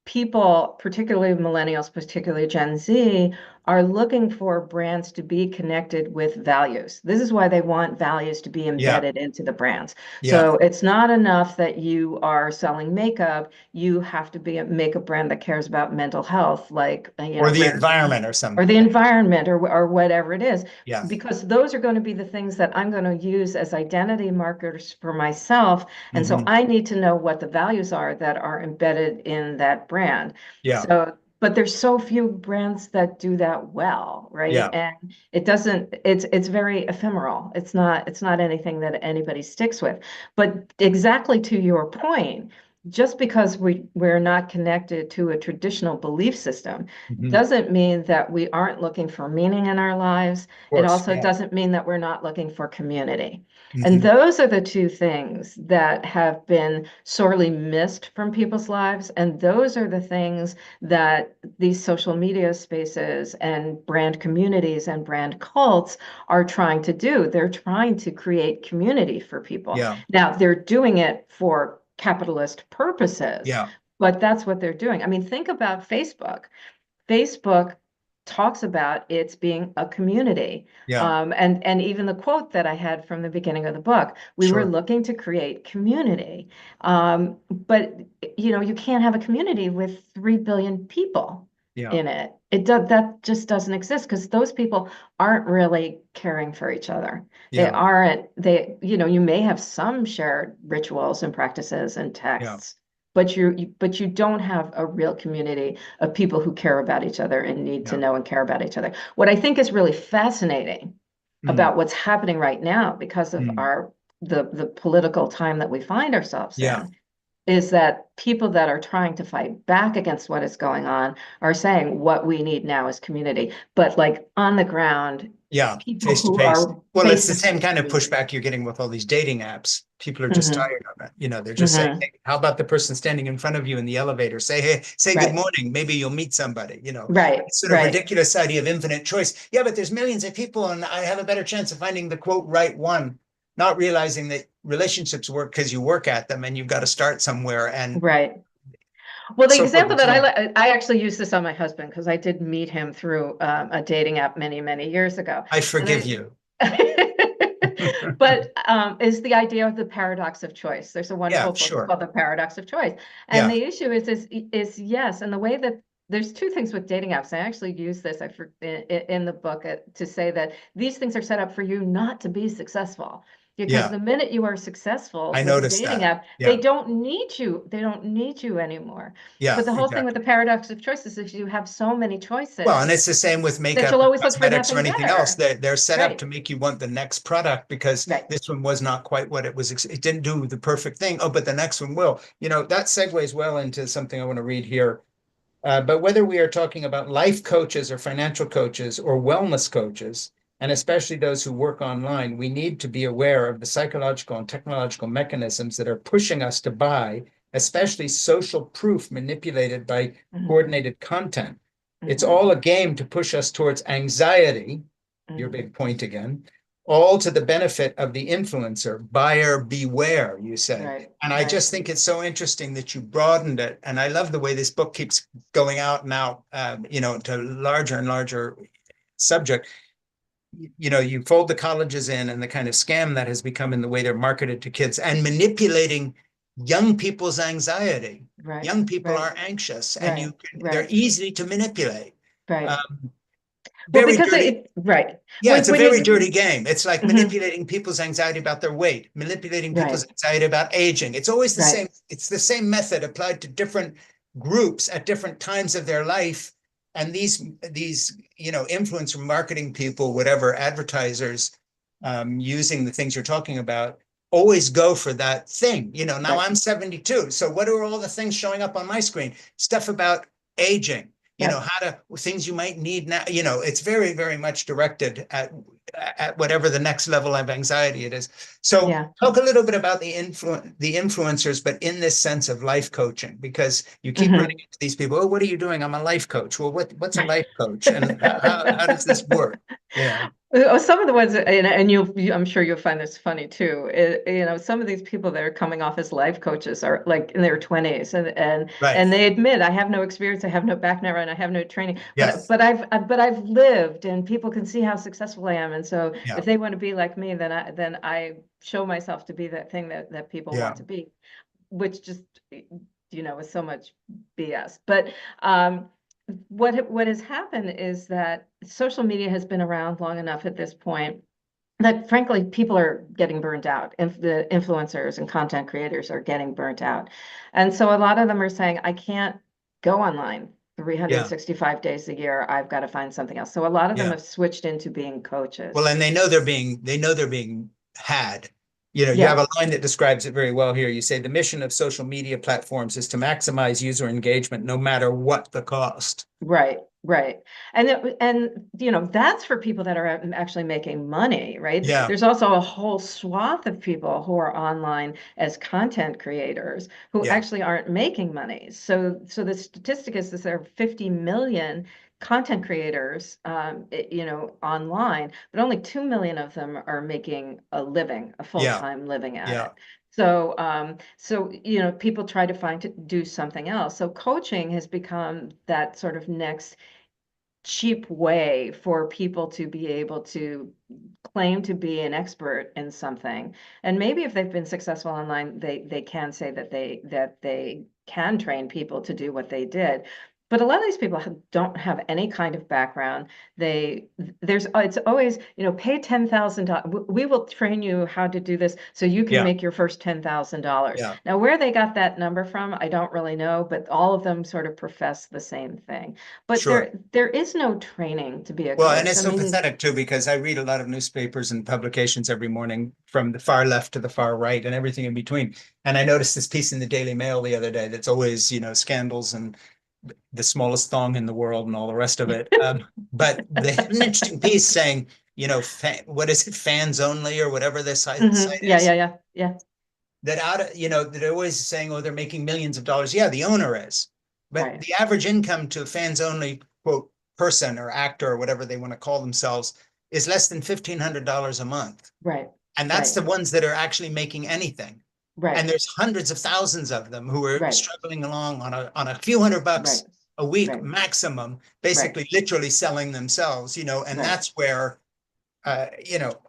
people, particularly millennials, particularly Gen Z, are looking for brands to be connected with values. This is why they want values to be Yeah. embedded into the brands. Yeah. So it's not enough that you are selling makeup. You have to be a makeup brand that cares about mental health, like, Or the rare environment or or the something. environment or whatever it is, Yeah. because those are going to be the things that I'm going to use as identity markers for myself. And so Hmm. I need to know what the values are that are embedded in that brand. Yeah. So, but there's so few brands that do that well, right? Yeah. And it's very ephemeral. It's not anything that anybody sticks with. But exactly to your point, just because we're not connected to a traditional belief system Hmm. Of doesn't mean that we aren't looking for meaning in our lives. It course. also Yeah. doesn't mean that we're not looking for community. And Hmm. those are the two things that have been sorely missed from people's lives. And those are the things that these social media spaces and brand communities and brand cults are trying to do. They're trying to create community for people. Yeah. Now, they're doing it for capitalist purposes, Yeah. but that's what they're doing. I mean, think about Facebook. Facebook talks about it's being a community. Yeah, And even the quote that I had from the beginning of the book, we were sure. looking to create community. But you can't have a community with 3 billion people Yeah, in it. That just doesn't exist because those people aren't really caring for each other. They yeah, aren't, you may have some shared rituals and practices and yeah. texts, but you don't have a real community of people who care about each other and need to Yeah. know and care about each other. What I think is really fascinating Mm, about what's happening right now because of mm. our the political time that we find ourselves Yeah. in is that people that are trying to fight back against what is going on are saying what we need now is community. But like on the ground, Yeah, people face to who face. are Well, it's face the to same face kind of community. pushback you're getting with all these dating apps. People are just Hmm. tired of it. They're just saying, Hmm. hey, how about the person standing in front of you in the elevator? Say, hey, say good Right, morning. Maybe you'll meet somebody, right, This sort of right. ridiculous idea of infinite choice. Yeah, but there's millions of people and I have a better chance of finding the quote right one, not realizing that relationships work because you work at them and you've got to start somewhere and Right. Well, the so forth example and that so on. I actually used this on my husband because I did meet him through a dating app many, many years ago. I And forgive you. but is the idea of the paradox of choice. There's a Yeah, wonderful book sure. called The Paradox of Choice. And Yeah, the issue is yes, and the way that there's two things with dating apps. I actually use this in the book to say that these things are set up for you not to be successful. Because yeah. the minute you are successful I with a noticed dating that. app, they Yeah, don't need you. They don't need you anymore. yeah, But the whole thing with exactly. the paradox of choice is if you have so many Well, and choices it's the same with that makeup you'll or always look for cosmetics or nothing anything else. better. They're set up Right, to make you want the next product because right. this one was not quite what it was. It didn't do the perfect thing. Oh, but the next one will. That segues well into something I want to read here. But whether we are talking about life coaches or financial coaches or wellness coaches, and especially those who work online, we need to be aware of the psychological and technological mechanisms that are pushing us to buy, especially social proof manipulated by Hmm. coordinated content. It's Hmm. all a game to push us towards anxiety, your Hmm. big point again, all to the benefit of the influencer. Buyer beware, you say. Right, And I right. just think it's so interesting that you broadened it. And I love the way this book keeps going out and out, to larger and larger subject. You fold the colleges in and the kind of scam that has become in the way they're marketed to kids and manipulating young people's anxiety. Right, Young people right, are anxious and right, they're right, easy to manipulate. right. Um, Well, very because dirty. right. Yeah, it's a When very you, dirty game. It's like mhm, manipulating people's anxiety about their weight, manipulating people's right, anxiety about aging. It's always the right, same. It's the same method applied to different groups at different times of their life. And these influencer marketing people, whatever advertisers, using the things you're talking about, always go for that thing. Now right. I'm 72. So what are all the things showing up on my screen? Stuff about aging, Yep. how to things you might need now. It's very, very much directed at whatever the next level of anxiety it is. So Yeah. talk a little bit about the influencers, but in this sense of life coaching, because you keep running Hmm. into these people. Oh, what are you doing? I'm a life coach. Well, what's a life coach, and how does this work? Yeah, Some of the ones, and I'm sure you'll find this funny too. Some of these people that are coming off as life coaches are like in their 20s, and right. they admit, I have no experience, I have no background, and I have no training, but Yes. I've lived, and people can see how successful I am, and so Yeah. if they want to be like me, then I show myself to be that thing that people Yeah. want to be, which just is so much BS. But what has happened is that social media has been around long enough at this point that frankly people are getting burnt out, and the influencers and content creators are getting burnt out, and so a lot of them are saying, I can't go online Yeah. 365 days a year. I've got to find something else. So a lot of them Yeah. have switched into being Well, coaches. and they know they're being had. You have Yeah. a line that describes it very well here. You say the mission of social media platforms is to maximize user engagement no matter what the cost. Right, right. That's for people that are actually making money, right? Yeah, There's also a whole swath of people who are online as content creators who yeah, actually aren't making money. So the statistic is that there are 50 million content creators, online, but only 2 million of them are making a living, a yeah, full-time living at yeah, it. So people try to find to do something else. So coaching has become that sort of next cheap way for people to be able to claim to be an expert in something. And maybe if they've been successful online, they can say that they can train people to do what they did. But a lot of these people don't have any kind of background. It's always, pay $10,000. We will train you how to do this so you can Yeah, make your first $10,000. yeah, Now, where they got that number from, I don't really know, but all of them sort of profess the same thing. But sure. there is no training to be a Well, and coach. it's I so mean, pathetic too, because I read a lot of newspapers and publications every morning from the far left to the far right and everything in between. And I noticed this piece in the Daily Mail the other day that's always, scandals and the smallest thong in the world and all the rest of it. But they had an interesting piece saying, what is it, fans only or whatever this site yeah, is, yeah, yeah, yeah, that they're always saying, oh, they're making millions of dollars. Yeah, the owner is. But right, the average income to a fans only, quote, person or actor or whatever they want to call themselves is less than $1,500 a month. right, And that's right, the ones that are actually making anything. And right, there's hundreds of thousands of them who are right, struggling along on a few $100 right, a week right, maximum, right, basically literally selling themselves, and right. that's where,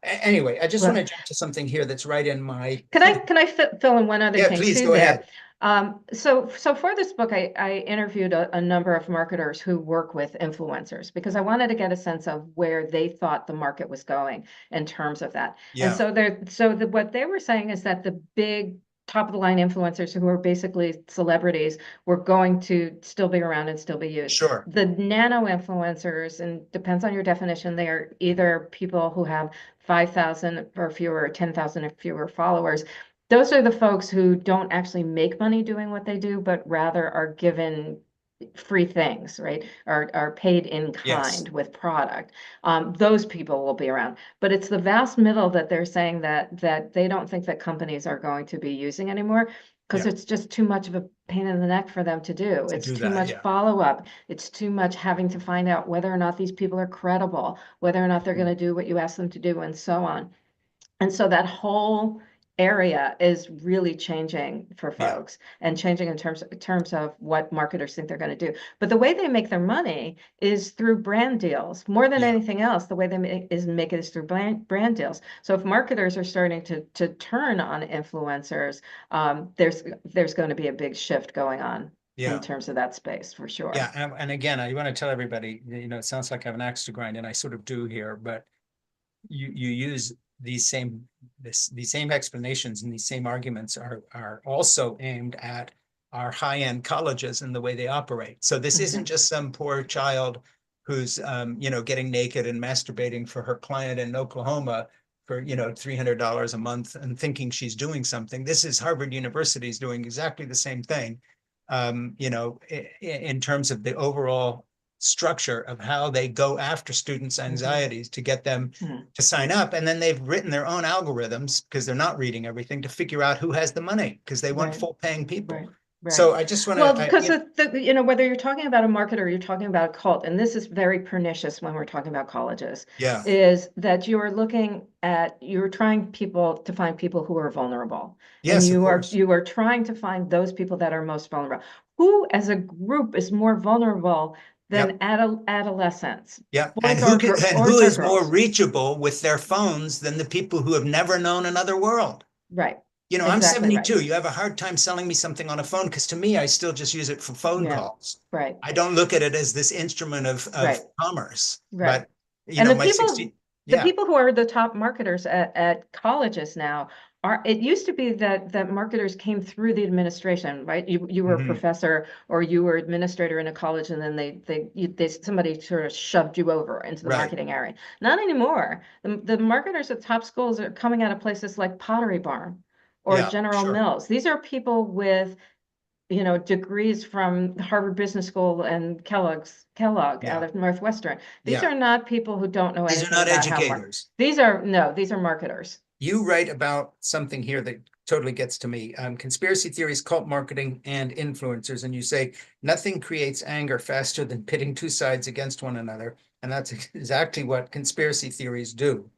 anyway, I just want Well, to jump to something here that's right in my, can I fill in one other yeah, thing please too go there? ahead. So for this book, I interviewed a number of marketers who work with influencers because I wanted to get a sense of where they thought the market was going in terms of that. And Yeah, what they were saying is that the big top of the line influencers who are basically celebrities were going to still be around and still be used. sure. The nano influencers, and depends on your definition, they are either people who have 5,000 or fewer, or 10,000 or fewer followers. Those are the folks who don't actually make money doing what they do, but rather are given free things, right? Are paid in Yes. kind with product. Those people will be around. But it's the vast middle that they're saying that they don't think that companies are going to be using anymore because Yeah. it's just too much of a pain in the neck for them to do. To It's do too that. much Yeah. follow-up. It's too much having to find out whether or not these people are credible, whether or not they're going to do what you ask them to do, and so on. And so that whole area is really changing for Yeah. folks and changing in terms of what marketers think they're going to do. But the way they make their money is through brand deals. More than Yeah. anything else, the way they make it is through brand deals. So if marketers are starting to turn on influencers, there's going to be a big shift going on in Yeah. terms of that space for Yeah. sure. And again, I want to tell everybody, it sounds like I have an axe to grind, and I sort of do here, but you use these same explanations and these same arguments are also aimed at our high-end colleges and the way they operate. So this isn't Mhm. just some poor child who's getting naked and masturbating for her client in Oklahoma for $300 a month and thinking she's doing something. This is Harvard University is doing exactly the same thing, in terms of the overall structure of how they go after students' Mhm. anxieties to get them Mhm. to sign up. And then they've written their own algorithms because they're not reading everything to figure out who has the money because they want Right. full paying people. Right, right. So I just want Well, to, because whether you're talking about a market or you're talking about a cult, and this is very pernicious when we're talking about colleges, yeah, is that you're trying people to find people who are vulnerable, and yes, of course. you are trying to find those people that are most vulnerable. Who, as a group, is more vulnerable Yep. than adolescents, Yep. And boys or who boys or is more girls? reachable with their phones than the people who have never known another world? Right, I'm exactly right. 72. You have a hard time selling me something on a phone because to me, I still just use it for phone Yeah, calls. right, I don't look at it as this instrument of right. commerce. Right. But, And my 60, the yeah, people who are the top marketers at colleges now it used to be that marketers came through the administration, right? You were a hmm, professor or you were administrator in a college, and then somebody sort of shoved you over into the right. marketing area. Not anymore. The marketers at top schools are coming out of places like Pottery Barn or Yeah, General sure. Mills. These are people with degrees from Harvard Business School and Kellogg out Yeah, of Northwestern. These yeah. are not people who don't know These are anything not about educators. these are no, these are marketers. You write about something here that totally gets to me. Conspiracy theories, cult marketing, and influencers. And you say nothing creates anger faster than pitting two sides against one another. And that's exactly what conspiracy theories do,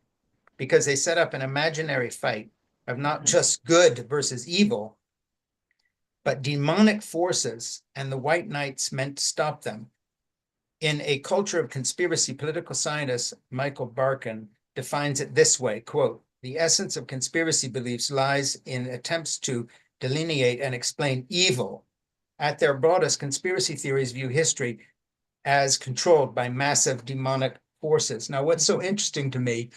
because they set up an imaginary fight of not Mhm. just good versus evil, but demonic forces and the white knights meant to stop them In A Culture of Conspiracy, political scientist Michael Barkin defines it this way, quote, "The essence of conspiracy beliefs lies in attempts to delineate and explain evil. At their broadest, conspiracy theories view history as controlled by massive demonic forces." Now, what's so interesting to me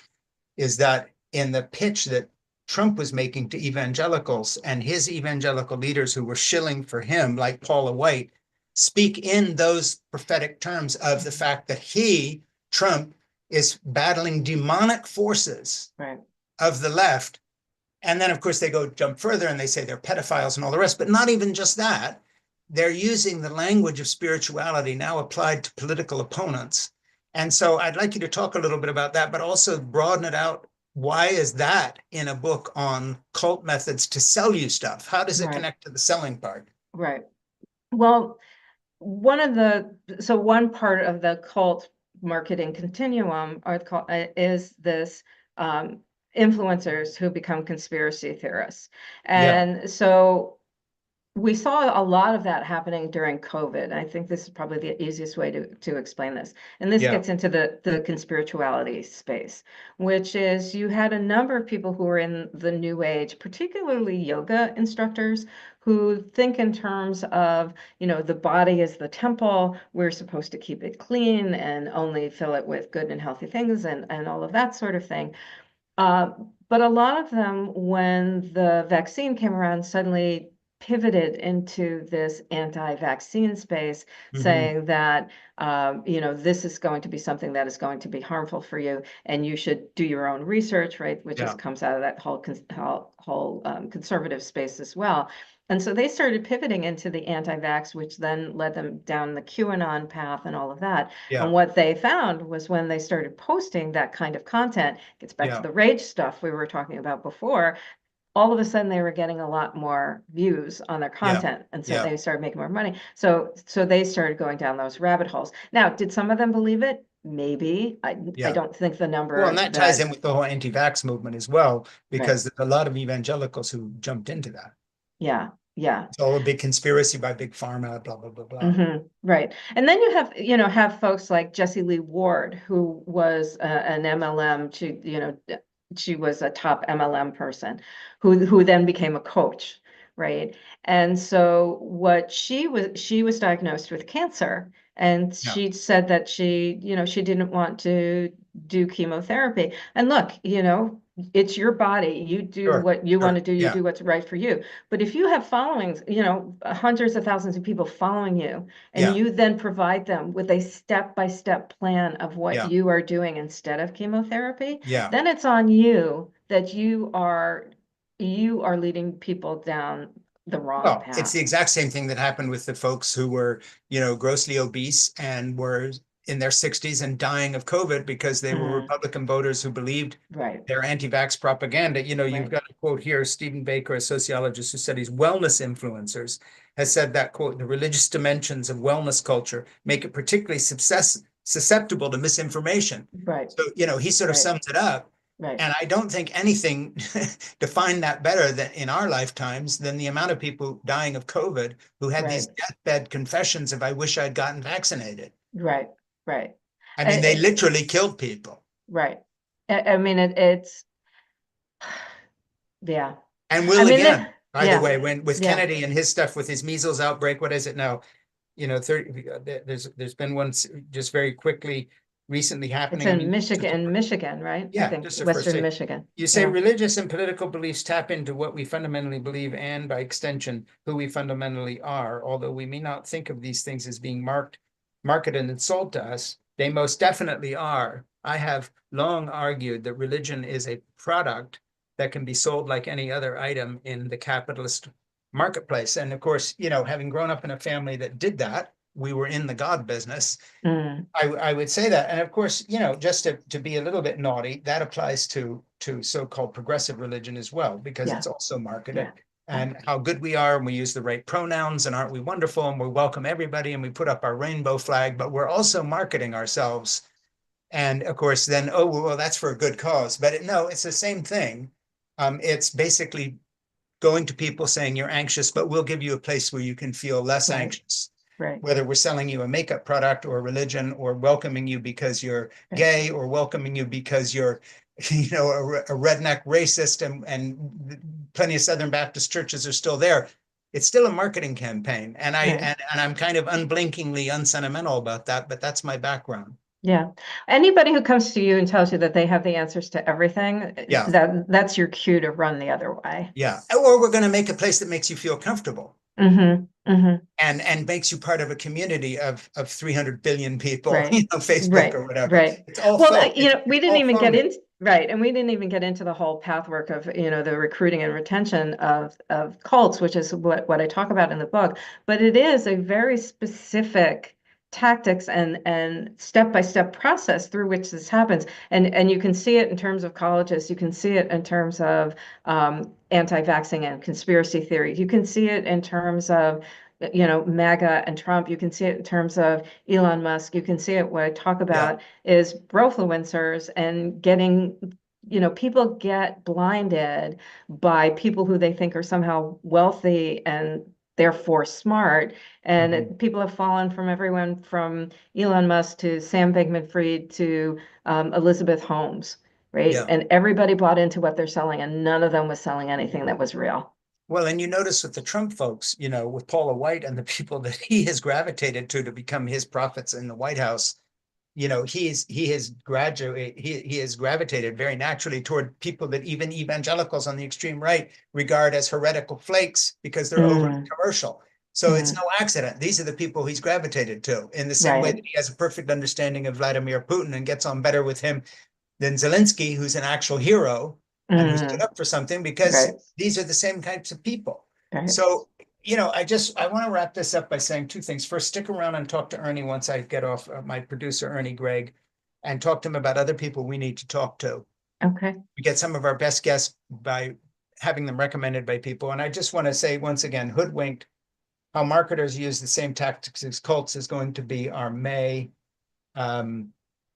is that in the pitch that Trump was making to evangelicals, and his evangelical leaders who were shilling for him, like Paula White, speak in those prophetic terms of the fact that he, Trump, is battling demonic forces Right. of the left. And then, of course, they go jump further and they say they're pedophiles and all the rest, but not even just that. They're using the language of spirituality now applied to political opponents. And so I'd like you to talk a little bit about that, but also broaden it out. Why is that in a book on cult methods to sell you stuff? How does it Right. connect to the selling part? Right. Well, one part of the cult marketing continuum is this influencers who become conspiracy theorists. Yeah, And so we saw a lot of that happening during COVID. I think this is probably the easiest way to explain this. And this yeah, gets into the conspirituality space, which is you had a number of people who were in the new age, particularly yoga instructors, who think in terms of, the body is the temple. We're supposed to keep it clean and only fill it with good and healthy things and all of that sort of thing. But a lot of them, when the vaccine came around, suddenly pivoted into this anti-vaccine space, mhm, saying that this is going to be something that is going to be harmful for you, and you should do your own research, right? Which yeah, comes out of that whole conservative space as well. And so they started pivoting into the anti-vax, which then led them down the QAnon path and all of that. And yeah, what they found was when they started posting that kind of content, gets back to yeah, the rage stuff we were talking about before, all of a sudden they were getting a lot more views on their yeah, content. And so yeah, they started making more money. So they started going down those rabbit holes. Now, did some of them believe it? Maybe. I yeah. don't think the Well, and number that ties in that, with the whole anti-vax movement as well, right. because there's a lot of evangelicals who jumped into that. Yeah. Yeah. It's all a big conspiracy by big pharma, blah, blah, blah, blah. Right. And then you have folks like Jessie Lee Ward, who was an MLM. She was a top MLM person who then became a coach, right? And so she was diagnosed with cancer, and Yeah, she said that she didn't want to do chemotherapy. And look, it's your body. You do sure, what you want to sure. do. You Yeah, do what's right for you. But if you have followings, hundreds of thousands of people following you, and yeah, you then provide them with a step-by-step plan of what yeah, you are doing instead of chemotherapy, yeah. then it's on you that you are leading people down the wrong Well, it's the path. exact same thing that happened with the folks who were, grossly obese and were in their 60s and dying of COVID because they were Mhm. Republican voters who believed Right, their anti-vax propaganda. You've right. got a quote here. Stephen Baker, a sociologist who studies wellness influencers, has said that, quote, "The religious dimensions of wellness culture make it particularly susceptible to misinformation." Right, So, he sort of right, sums it up. right, And I don't think anything defined that better than in our lifetimes than the amount of people dying of COVID who had these right, deathbed confessions of, "I wish I'd gotten vaccinated." right, right. I Uh, mean, they it- literally killed people. right. I mean, it's yeah. And I will mean, again, by the yeah, way, when with yeah. Kennedy and his stuff with his measles outbreak, what is it now? 30, there's been one just very quickly recently It's happening. I in mean, Michigan, right? I yeah, think just the first Western day. Michigan. You say Yeah. religious and political beliefs tap into what we fundamentally believe and, by extension, who we fundamentally are. Although we may not think of these things as being marketed and sold to us, they most definitely are. I have long argued that religion is a product that can be sold like any other item in the capitalist marketplace. And of course, having grown up in a family that did that, we were in the God business. Mm, I would say that. And of course, just to be a little bit naughty, that applies to so-called progressive religion as well, because yeah, it's also marketed yeah, yeah. and how good we are and we use the right pronouns and aren't we wonderful and we welcome everybody and we put up our rainbow flag, but we're also marketing ourselves. And of course, then, oh, well, that's for a good cause. But no, it's the same thing. It's basically going to people saying you're anxious, but we'll give you a place where you can feel less Right, anxious. Right. whether we're selling you a makeup product or religion, or welcoming you because you're Right. gay, or welcoming you because you're, a redneck racist, and plenty of Southern Baptist churches are still there. It's still a marketing campaign. And Right. I'm kind of unblinkingly unsentimental about that, but that's my background. Yeah. Anybody who comes to you and tells you that they have the answers to everything, Yeah. that's your cue to run the other way. Yeah. Or we're going to make a place that makes you feel comfortable. Mm-hmm. Mm-hmm. And makes you part of a community of 300 billion people, Right. Facebook Right. or whatever. Right. It's all Well, faux. we It's didn't all even get phony. into right, and we didn't even get into the whole pathwork of, the recruiting and retention of cults, which is what I talk about in the book. But it is a very specific tactics and step-by-step process through which this happens. And you can see it in terms of colleges, you can see it in terms of anti-vaxxing and conspiracy theories. You can see it in terms of MAGA and Trump. You can see it in terms of Elon Musk. You can see it. What I talk Yeah. about is brofluencers and getting, people get blinded by people who they think are somehow wealthy and therefore smart. And Mhm. people have fallen from everyone from Elon Musk to Sam Bankman-Fried to Elizabeth Holmes, right? Yeah. And everybody bought into what they're selling, and none of them was selling anything that was real. Well, and you notice with the Trump folks, with Paula White and the people that he has gravitated to become his prophets in the White House, he has gravitated very naturally toward people that even evangelicals on the extreme right regard as heretical flakes because they're overly Mm, commercial. So it's mm, no accident. These are the people he's gravitated to, in the same way right. that he has a perfect understanding of Vladimir Putin and gets on better with him than Zelensky, who's an actual hero and who stood Mm, up for something, because right. these are the same types of people. Right. So, I want to wrap this up by saying two things. First, stick around and talk to Ernie once I get off my producer, Ernie Gregg, and talk to him about other people we need to talk to. Okay. We get some of our best guests by having them recommended by people. And I just want to say once again, Hoodwinked, How Marketers Use the Same Tactics as Cults, is going to be our May um,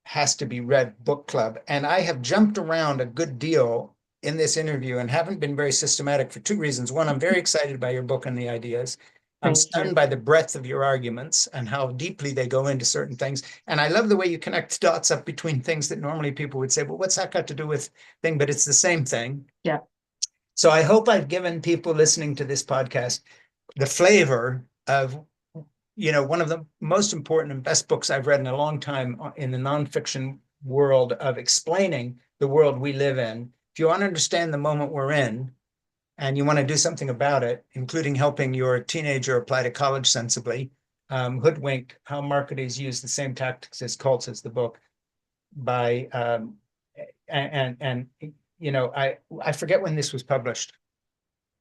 has to be read book club. And I have jumped around a good deal in this interview and haven't been very systematic for two reasons. One, I'm very excited by your book and the ideas. I'm Thank stunned you. by the breadth of your arguments and how deeply they go into certain things. And I love the way you connect the dots up between things that normally people would say, well, what's that got to do with thing? But it's the same thing. Yeah. So I hope I've given people listening to this podcast the flavor of one of the most important and best books I've read in a long time in the nonfiction world of explaining the world we live in. If you want to understand the moment we're in and you want to do something about it, including helping your teenager apply to college sensibly, Hoodwinked, How Marketers Use the Same Tactics as Cults, is the book by, and I forget when this was published.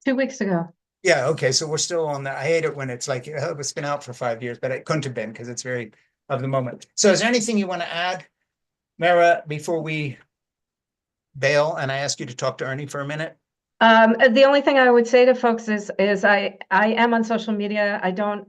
2 weeks ago. Yeah, okay. So we're still on that. I hate it when it's like, oh, it's been out for 5 years, but it couldn't have been because it's very of the moment. So is there anything you want to add, Mara, before we bail and I ask you to talk to Ernie for a minute? The only thing I would say to folks is I am on social media. I don't,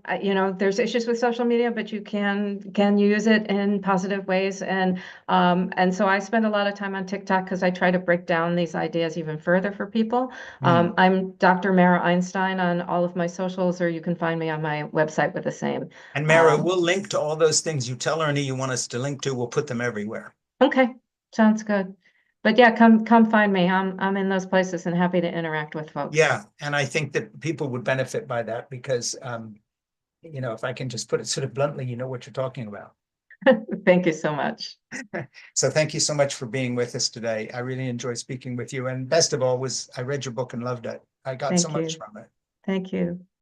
there's issues with social media, but you can use it in positive ways. And so I spend a lot of time on TikTok because I try to break down these ideas even further for people. Hmm. I'm Dr. Mara Einstein on all of my socials, or you can find me on my website with the same. And Mara, Um, we'll link to all those things you tell Ernie you want us to link to. We'll put them everywhere. okay, sounds good. But yeah, come find me. I'm in those places and happy to interact with folks. Yeah, and I think that people would benefit by that because, if I can just put it sort of bluntly, you know what you're talking about. Thank you so much. So thank you so much for being with us today. I really enjoyed speaking with you. And best of all was I read your book and loved it. I got so Thank much you. from it. Thank you.